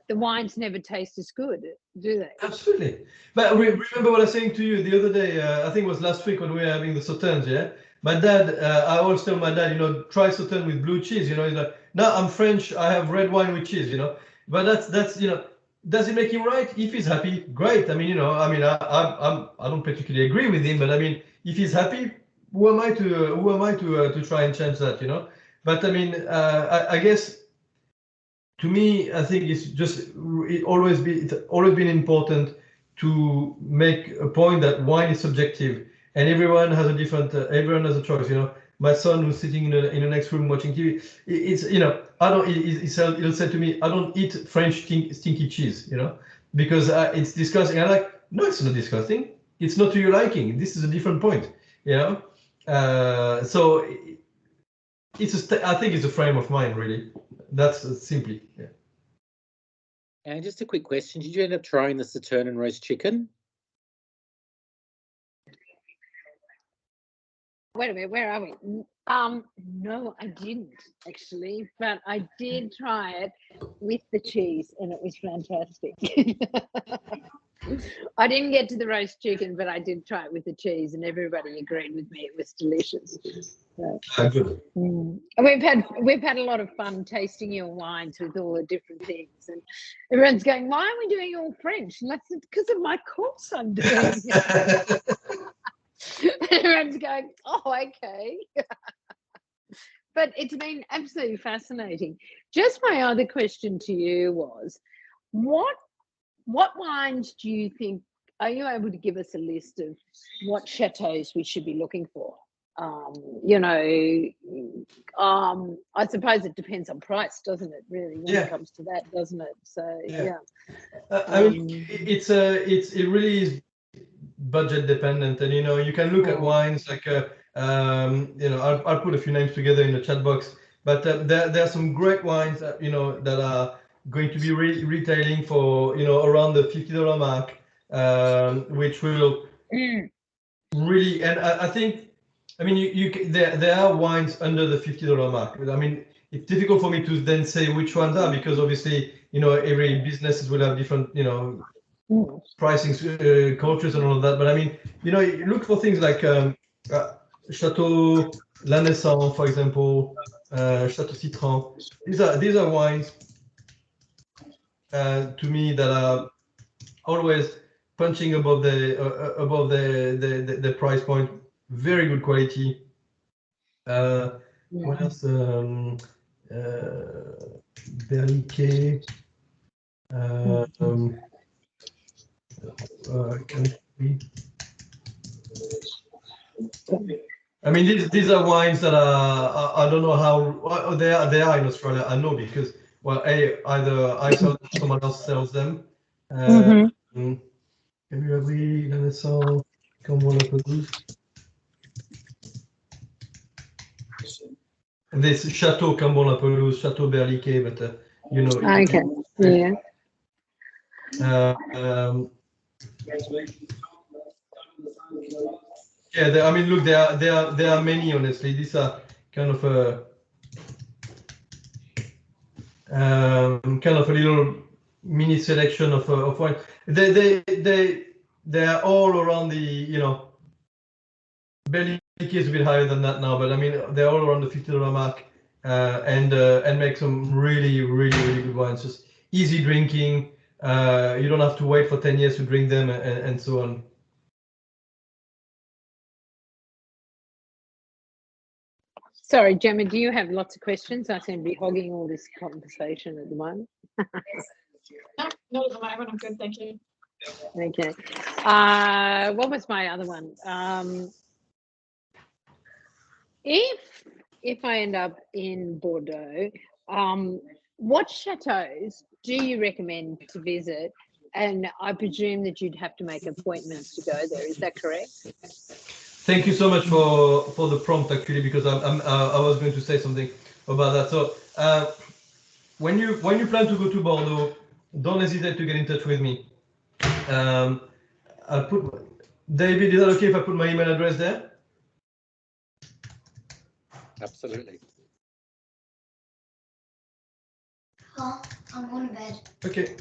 the wines never taste as good, do they? Absolutely. But remember what I was saying to you the other day, I think it was last week when we were having the Sauternes, yeah? My dad, I always tell my dad, you know, try Sauternes with blue cheese, you know, he's like, no, I'm French, I have red wine with cheese, you know. But that's you know, does it make him right? If he's happy, great. I mean, you know, I don't particularly agree with him, but I mean, if he's happy, who am I to try and change that, you know? But I mean, I guess to me, I think it's always been important to make a point that wine is subjective, and everyone has everyone has a choice. You know, my son who's sitting in the next room watching TV, it's, you know, he'll say to me, I don't eat French stinky cheese, you know, because it's disgusting. I'm like, no, it's not disgusting. It's not to your liking. This is a different point, you know. So I think it's a frame of mind, really. That's simply, yeah. And just a quick question: did you end up trying the Sauternes and roast chicken? Wait a minute, where are we? No, I didn't actually, but I did try it with the cheese, and it was fantastic. I didn't get to the roast chicken, but I did try it with the cheese, and everybody agreed with me. It was delicious. So, good. We've had a lot of fun tasting your wines with all the different things, and everyone's going, "Why are we doing all French?" And that's because of my course I'm doing. Everyone's going, "Oh, okay." But it's been absolutely fascinating. Just my other question to you was, what wines do you think, are you able to give us a list of what chateaus we should be looking for? You know, I suppose it depends on price, doesn't it, really, when it comes to that, doesn't it? So, yeah. I mean, it really is budget dependent, and you know, you can look at wines like you know, I'll put a few names together in the chat box, but there are some great wines you know, that are going to be retailing for, you know, around the $50 mark, which will really, and I think, I mean, there are wines under the $50 mark. I mean, it's difficult for me to then say which ones are, because obviously, you know, every business will have different, you know, pricing cultures and all of that. But I mean, you know, you look for things like Chateau La Naissance, for example, Chateau Citron. These are wines to me that are always punching above the price point. Very good quality. What else? Berliquet. I mean, these are wines that are, I don't know how they are in Australia. I know because, well, either I sell them or someone else sells them. Everybody, Renaissance, Cambon La Pelouse. This Chateau Cambon La Pelouse, Chateau Berliquet, but you know. Okay. Yeah. Yeah, I mean, look, there are many. Honestly, these are kind of a little mini selection of wine. They are all around the, you know, Berliquet is a bit higher than that now, but I mean they're all around the $50 mark, and make some really good wines. Just easy drinking. You don't have to wait for 10 years to drink them, and so on. Sorry, Gemma, do you have lots of questions? I seem to be hogging all this conversation at the moment. No, not at the moment. I'm good, thank you. Okay. What was my other one? If I end up in Bordeaux, what chateaus do you recommend to visit? And I presume that you'd have to make appointments to go there. Is that correct? Thank you so much for the prompt, actually, because I was going to say something about that. So when you plan to go to Bordeaux, don't hesitate to get in touch with me. I'll put David. Is that okay if I put my email address there? Absolutely. Oh, I'm going to bed. Okay.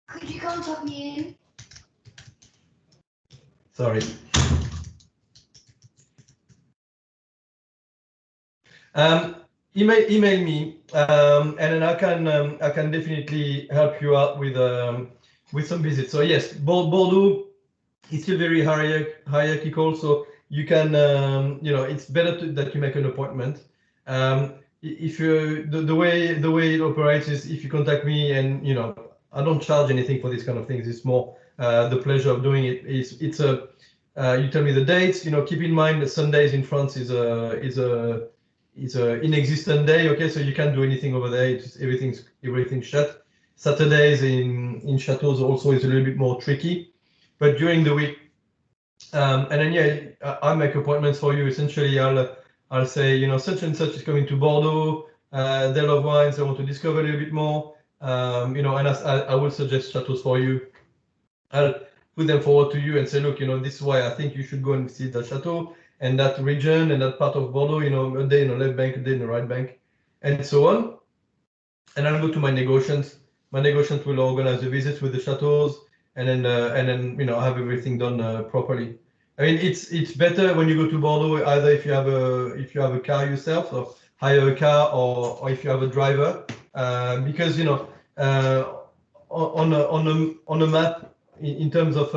Could you come tuck me in? Sorry. Email me, and then I can definitely help you out with some visits. So yes, Bordeaux is still very hierarchical. So you can, you know, it's better that you make an appointment. If you the way it operates is if you contact me, and you know, I don't charge anything for these kind of things. It's more the pleasure of doing it. It's a you tell me the dates. You know, keep in mind that Sundays in France is a inexistent day. Okay, so you can't do anything over there. It's just everything's shut. Saturdays in chateaus also is a little bit more tricky, but during the week, and then yeah, I make appointments for you. Essentially, I'll say, you know, such and such is coming to Bordeaux. They love wines. They want to discover a little bit more. You know, and I will suggest chateaus for you. I'll put them forward to you and say, look, you know, this is why I think you should go and see the chateau and that region and that part of Bordeaux. You know, a day in the left bank, a day in the right bank, and so on. And I'll go to my negotiants. My negotiants will organize the visits with the chateaus, and then you know, have everything done properly. I mean, it's better when you go to Bordeaux, either if you have a car yourself, or hire a car, or if you have a driver, because you know, on a map, in terms of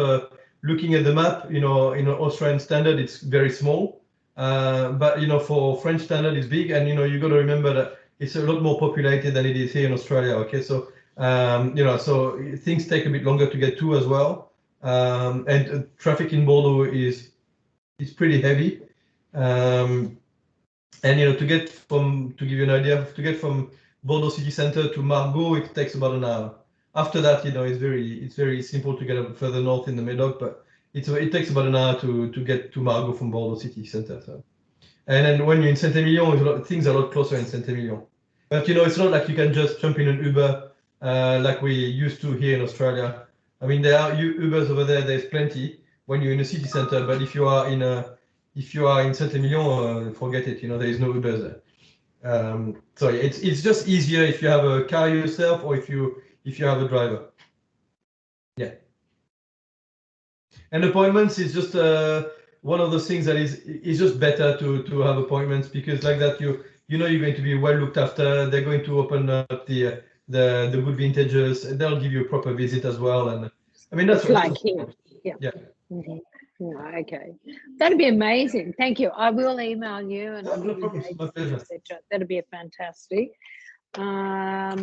looking at the map, you know, in Australian standard, it's very small, but you know, for French standard, it's big, and you know, you got to remember that it's a lot more populated than it is here in Australia. Okay, so you know, so things take a bit longer to get to as well, and traffic in Bordeaux is pretty heavy, and you know, to give you an idea, to get from Bordeaux city center to Margaux, it takes about an hour. After that, you know, it's very simple to get further north in the Médoc, but it takes about an hour to get to Margaux from Bordeaux city center. So. And then when you're in Saint-Emilion, things are a lot closer in Saint-Emilion. But you know, it's not like you can just jump in an Uber like we used to here in Australia. I mean, there are Ubers over there. There's plenty when you're in a city center. But if you are in Saint-Emilion, forget it. You know, there is no Ubers there. So it's just easier if you have a car yourself, or if you have a driver. Yeah. And appointments is just one of those things that is just better to have appointments, because like that you know you're going to be well looked after. They're going to open up the good vintages, and they'll give you a proper visit as well. And I mean, that's like here. Yeah. Yeah. Mm-hmm. Yeah, okay, that'd be amazing. Thank you. I will email you, and I'll No give you problem. My dates, pleasure. etc. That'd be a fantastic. I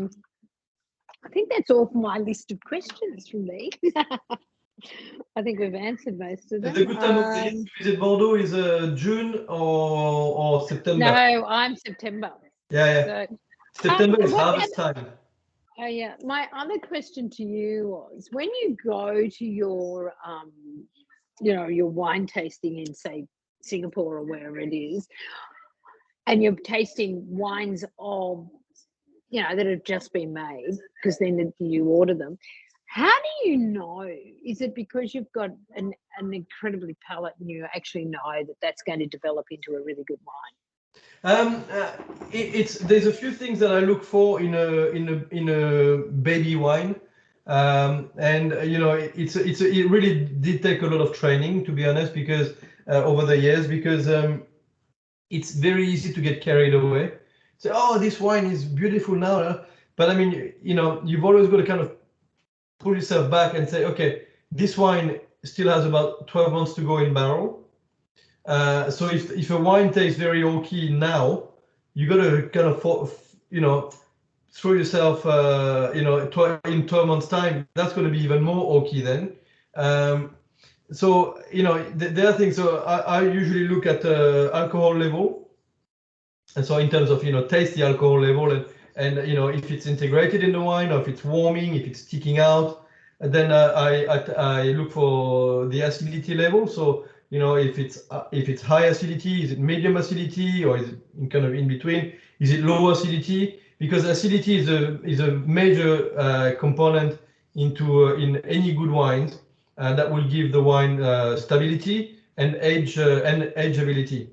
think that's all for my list of questions from me. I think we've answered most of them. The good time of the year to visit Bordeaux is June or September. No, I'm September. Yeah. So, September is what harvest time. oh yeah. My other question to you was, when you go to your your wine tasting in, say, Singapore or wherever it is, and you're tasting wines of that have just been made, because then you order them. How do you know? Is it because you've got an incredibly palate and you actually know that that's going to develop into a really good wine? There's a few things that I look for in a baby wine, and it really did take a lot of training, to be honest, because over the years, because it's very easy to get carried away. Say, oh, this wine is beautiful now, but I mean, you've always got to kind of pull yourself back and say, okay, this wine still has about 12 months to go in barrel. So if a wine tastes very oaky now, you got to kind of throw yourself, in 12 months time, that's going to be even more oaky then. So the other thing, so I usually look at alcohol level, and so in terms of taste the alcohol level, and if it's integrated in the wine, or if it's warming, if it's sticking out, and then I look for the acidity level. So if it's high acidity, is it medium acidity, or is it kind of in between? Is it low acidity? Because acidity is a major component in any good wines that will give the wine stability and ageability.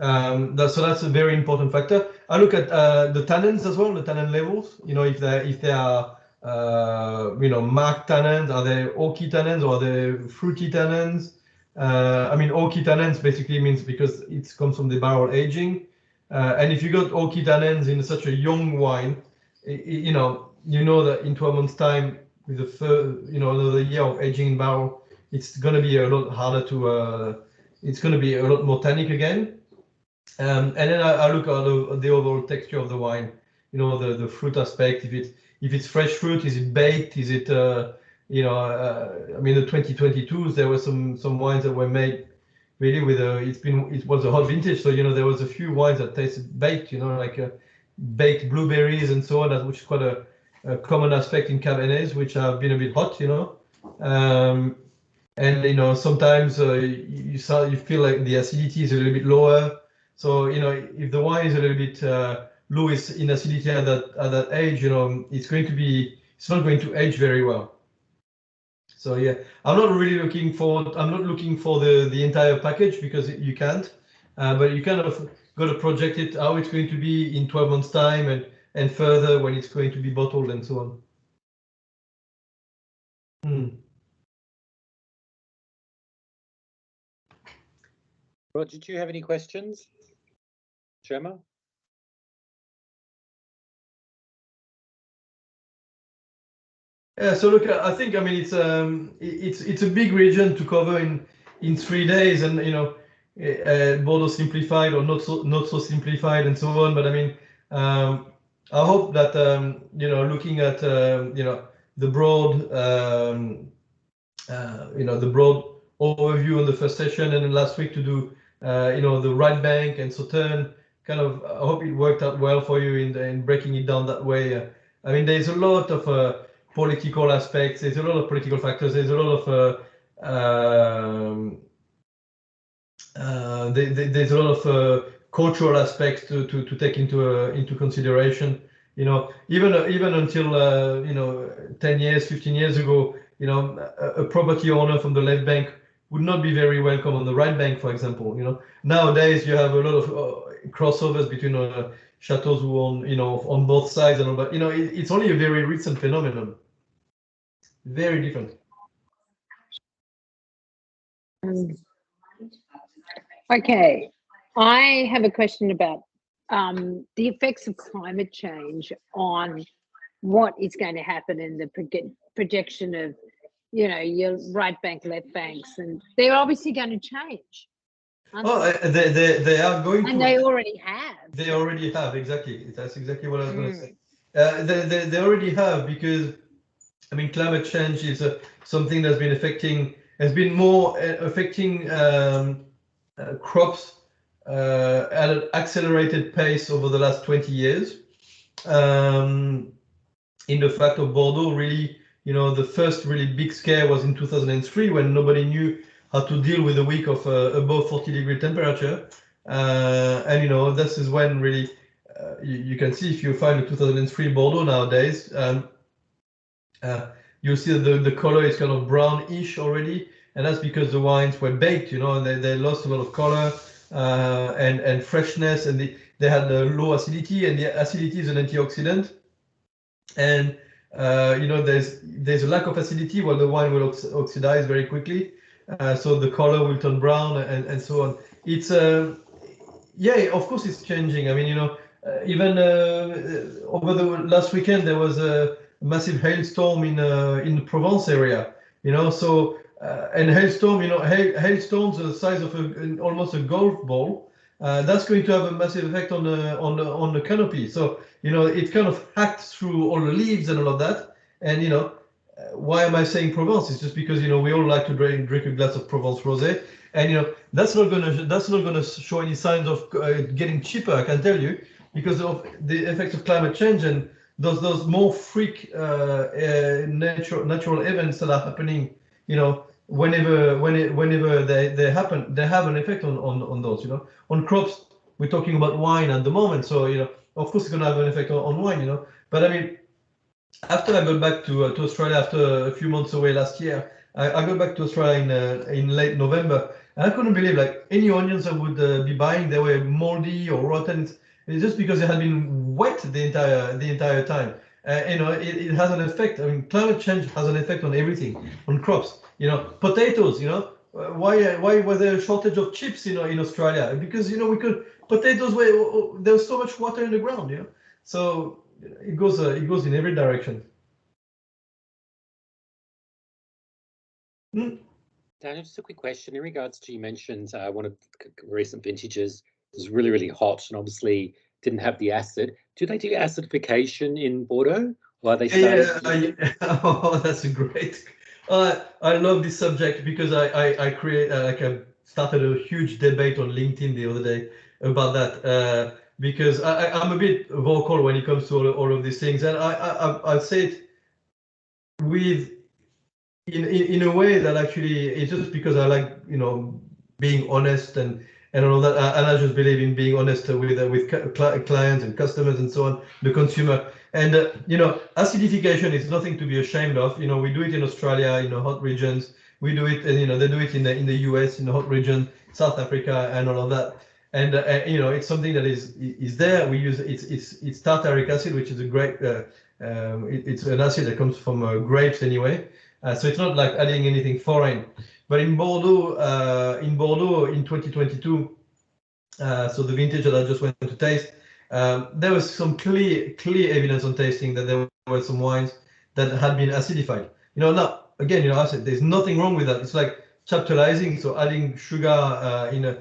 So that's a very important factor. I look at the tannins as well, the tannin levels. If they are marked tannins, are they oaky tannins, or are they fruity tannins? Oaky tannins basically means because it comes from the barrel aging, and if you got oaky tannins in such a young wine, you know that in 12 months' time, with another year of aging in barrel, it's going to be a lot harder to. It's going to be a lot more tannic again. And then I look at the overall texture of the wine, the fruit aspect. If it's fresh fruit, is it baked? Is it the 2022s, there were some wines that were made really with it was a hot vintage, so there was a few wines that tasted baked, like baked blueberries and so on, which is quite a common aspect in Cabernets, which have been a bit hot, and sometimes you feel like the acidity is a little bit lower. So if the wine is a little bit low in acidity at that age, it's not going to age very well. So yeah, I'm not looking for the entire package, because you can't, but you kind of got to project it how it's going to be in 12 months time and further when it's going to be bottled and so on. Roger, do you have any questions? Gemma? Yeah, so look, I think it's a big region to cover in 3 days, and Bordeaux simplified or not so simplified and so on. But I hope that looking at the broad the broad overview on the first session, and then last week to do the right bank and Sauternes, kind of, I hope it worked out well for you in breaking it down that way. There's a lot of political aspects. There's a lot of political factors. There's a lot of there's a lot of cultural aspects to take into consideration. Even until 10 years, 15 years ago, a property owner from the left bank would not be very welcome on the right bank, for example. Nowadays you have a lot of crossovers between chateaus who own on both sides, and all, but it's only a very recent phenomenon. Very different. Okay, I have a question about the effects of climate change on what is going to happen in the projection of your right bank, left banks, and they're obviously going to change. They are going to, and they already have. They already have, exactly. That's exactly what I was going to say. They already have, because I mean, climate change is something that's been has been more affecting crops at an accelerated pace over the last 20 years. In the fact of Bordeaux, really, the first really big scare was in 2003 when nobody knew how to deal with a week of above 40-degree temperature. And this is when really you can see, if you find a 2003 Bordeaux nowadays, you'll see that the color is kind of brownish already, and that's because the wines were baked, and they lost a lot of color and freshness, and they had low acidity, and the acidity is an antioxidant. And there's a lack of acidity while the wine will oxidize very quickly, so the color will turn brown and so on. It's yeah, of course it's changing. I mean, even over the last weekend there was a massive hailstorm in the Provence area. So and hailstorm, hailstones the size of almost a golf ball. That's going to have a massive effect on the canopy. So it kind of hacked through all the leaves and all of that. And why am I saying Provence? It's just because we all like to drink a glass of Provence rosé, and that's not gonna show any signs of getting cheaper, I can tell you, because of the effects of climate change and those more freak natural events that are happening. Whenever they happen, they have an effect on those. On crops, we're talking about wine at the moment, so of course it's going to have an effect on wine. But I mean, after I got back to Australia after a few months away last year, I got back to Australia in late November, and I couldn't believe, like, any onions I would be buying, they were moldy or rotten. It's just because they had been wet the entire time. It has an effect. I mean, climate change has an effect on everything, on crops. Potatoes. Why was there a shortage of chips in Australia? Because potatoes there was so much water in the ground. So it goes in every direction. Daniel, just a quick question in regards to, you mentioned one of the recent vintages was really, really hot and obviously didn't have the acid. Do they do acidification in Bordeaux? Or are they oh, that's a great. I love this subject because I started a huge debate on LinkedIn the other day about that, because I'm a bit vocal when it comes to all of these things, and I say it with in a way that actually it's just because I like being honest and all that, and I just believe in being honest with clients and customers and so on, the consumer. And acidification is nothing to be ashamed of. We do it in Australia in the hot regions. We do it, and they do it in the US in the hot region, South Africa, and all of that. And it's something that is there. We use it's tartaric acid, which is a great. It's an acid that comes from grapes anyway. So it's not like adding anything foreign. But in Bordeaux in 2022, so the vintage that I just went to taste, there was some clear evidence on tasting that there were some wines that had been acidified. Now again, I said there's nothing wrong with that. It's like chaptalizing, so adding sugar in a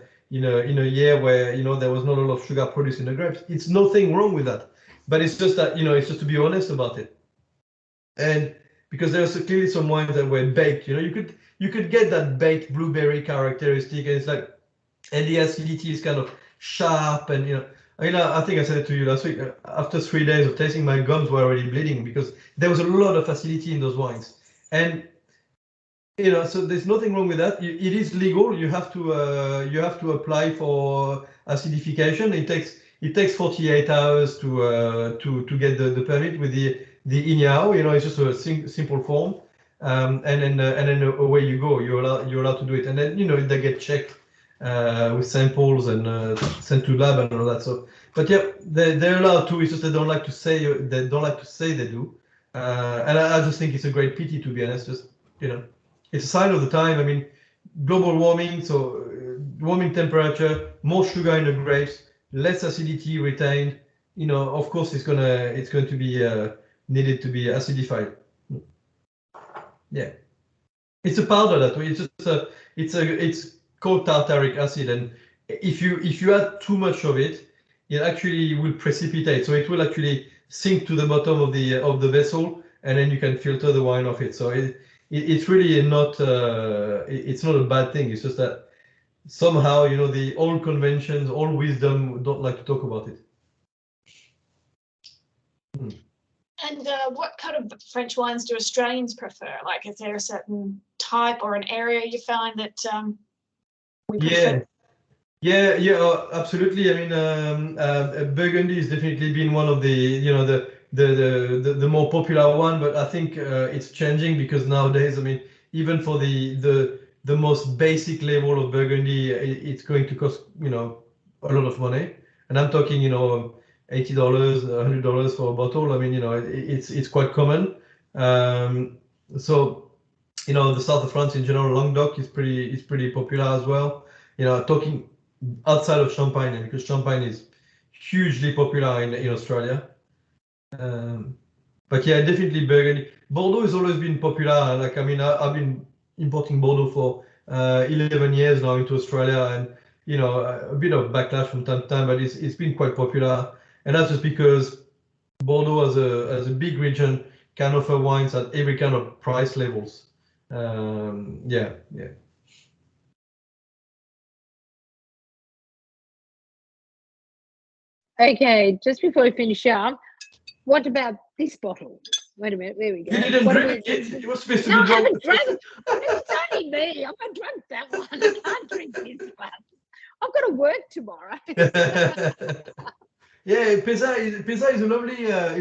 year where there was not a lot of sugar produced in the grapes. It's nothing wrong with that. But it's just that it's just to be honest about it. And because there's clearly some wines that were baked, you could get that baked blueberry characteristic, and it's like, and the acidity is kind of sharp, and I think I said it to you last week. After 3 days of tasting, my gums were already bleeding because there was a lot of acidity in those wines. And so there's nothing wrong with that. It is legal. You have to apply for acidification. It takes 48 hours to get the permit with the INAO. It's just a simple form, and then away you go. You're allowed to do it, and then they get checked with samples and sent to lab and all that. So, but yeah, they're allowed to. It's just they don't like to say they do, and I just think it's a great pity, to be honest. Just it's a sign of the time. I mean, global warming, so warming temperature, more sugar in the grapes, less acidity retained. Of course, it's going to be needed to be acidified. Yeah, it's a powder that way. It's just it's called tartaric acid, and if you add too much of it, it actually will precipitate. So it will actually sink to the bottom of the vessel, and then you can filter the wine off it. So it's really not it's not a bad thing. It's just that somehow, you know, the old conventions, old wisdom don't like to talk about it. And what kind of French wines do Australians prefer? Like, is there a certain type or an area you find that we prefer? Yeah, absolutely. I mean, Burgundy has definitely been one of the, you know, the more popular one, but I think it's changing because nowadays, I mean, even for the most basic level of Burgundy, it's going to cost, you know, a lot of money. And I'm talking, you know, $80, $100 for a bottle. I mean, you know, it's quite common. So, you know, the south of France in general, Languedoc is pretty popular as well. You know, talking outside of Champagne, because Champagne is hugely popular in Australia. But yeah, definitely Burgundy. Bordeaux has always been popular. Like, I mean, I've been importing Bordeaux for 11 years now into Australia, and you know, a bit of backlash from time to time, but it's been quite popular, and that's just because Bordeaux as a big region can offer wines at every kind of price levels. Yeah. Okay, just before we finish up, what about this bottle? Wait a minute, there we go. You didn't What drink it. You were supposed to No, I be drunk. haven't drunk. It's only me. I haven't drunk that one. I can't drink this one. I've got to work tomorrow. Yeah, Pesa is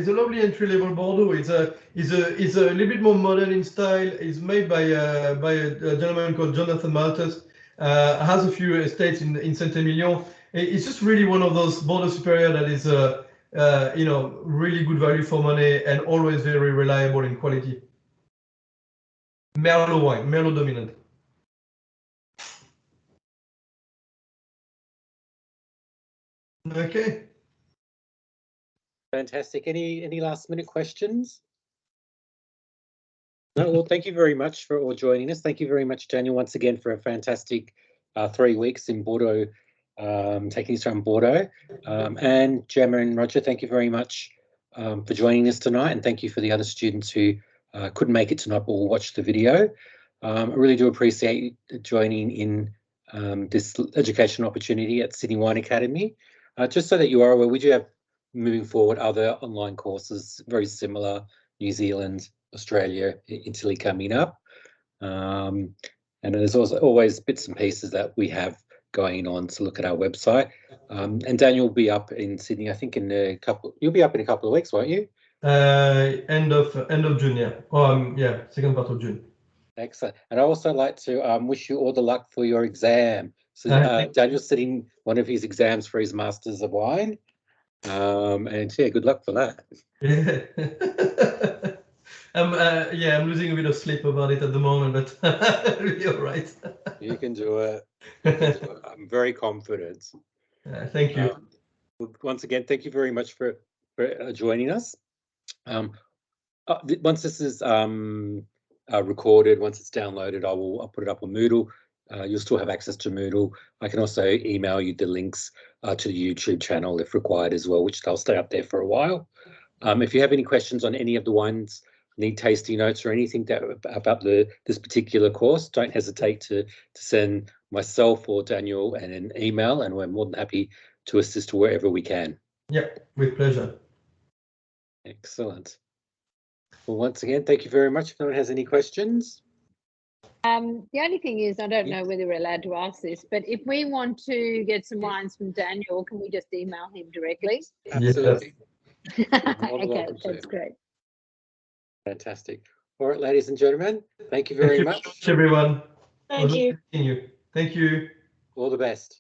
a lovely entry level Bordeaux. It's a little bit more modern in style. It's made by a gentleman called Jonathan Malthus. Has a few estates in Saint-Emilion. It's just really one of those Bordeaux Superior that is you know, really good value for money and always very reliable in quality. Merlot wine, Merlot dominant. Okay. Fantastic. Any last minute questions? No, well, thank you very much for all joining us. Thank you very much, Daniel, once again for a fantastic 3 weeks in Bordeaux, taking us around Bordeaux. And Gemma and Roger, thank you very much for joining us tonight, and thank you for the other students who couldn't make it tonight but will watch the video. I really do appreciate you joining in this education opportunity at Sydney Wine Academy. Just so that you are aware, we do have, moving forward, other online courses very similar, New Zealand, Australia, Italy coming up. And there's also always bits and pieces that we have going on, to look at our website. And Daniel will be up in Sydney, I think you'll be up in a couple of weeks, won't you? End of June, yeah. Yeah, second part of June. Excellent. And I also like to wish you all the luck for your exam. So Daniel's sitting one of his exams for his Masters of Wine. And yeah, good luck for that. Yeah. I'm losing a bit of sleep about it at the moment, but you're right. You can do it. I'm very confident. Thank you. Once again, thank you very much for joining us. Once this is recorded, once it's downloaded, I'll put it up on Moodle. You'll still have access to Moodle. I can also email you the links to the YouTube channel if required as well, which they'll stay up there for a while. If you have any questions on any of the wines, need tasting notes or anything about this particular course, don't hesitate to send myself or Daniel an email, and we're more than happy to assist wherever we can. Yeah, with pleasure. Excellent. Well, once again, thank you very much. If no one has any questions. The only thing is, I don't know whether we're allowed to ask this, but if we want to get some wines from Daniel, can we just email him directly? Absolutely. Okay, that's great. Fantastic. All right, ladies and gentlemen, thank you very much. Everyone. Thank you. Thank you. All the best.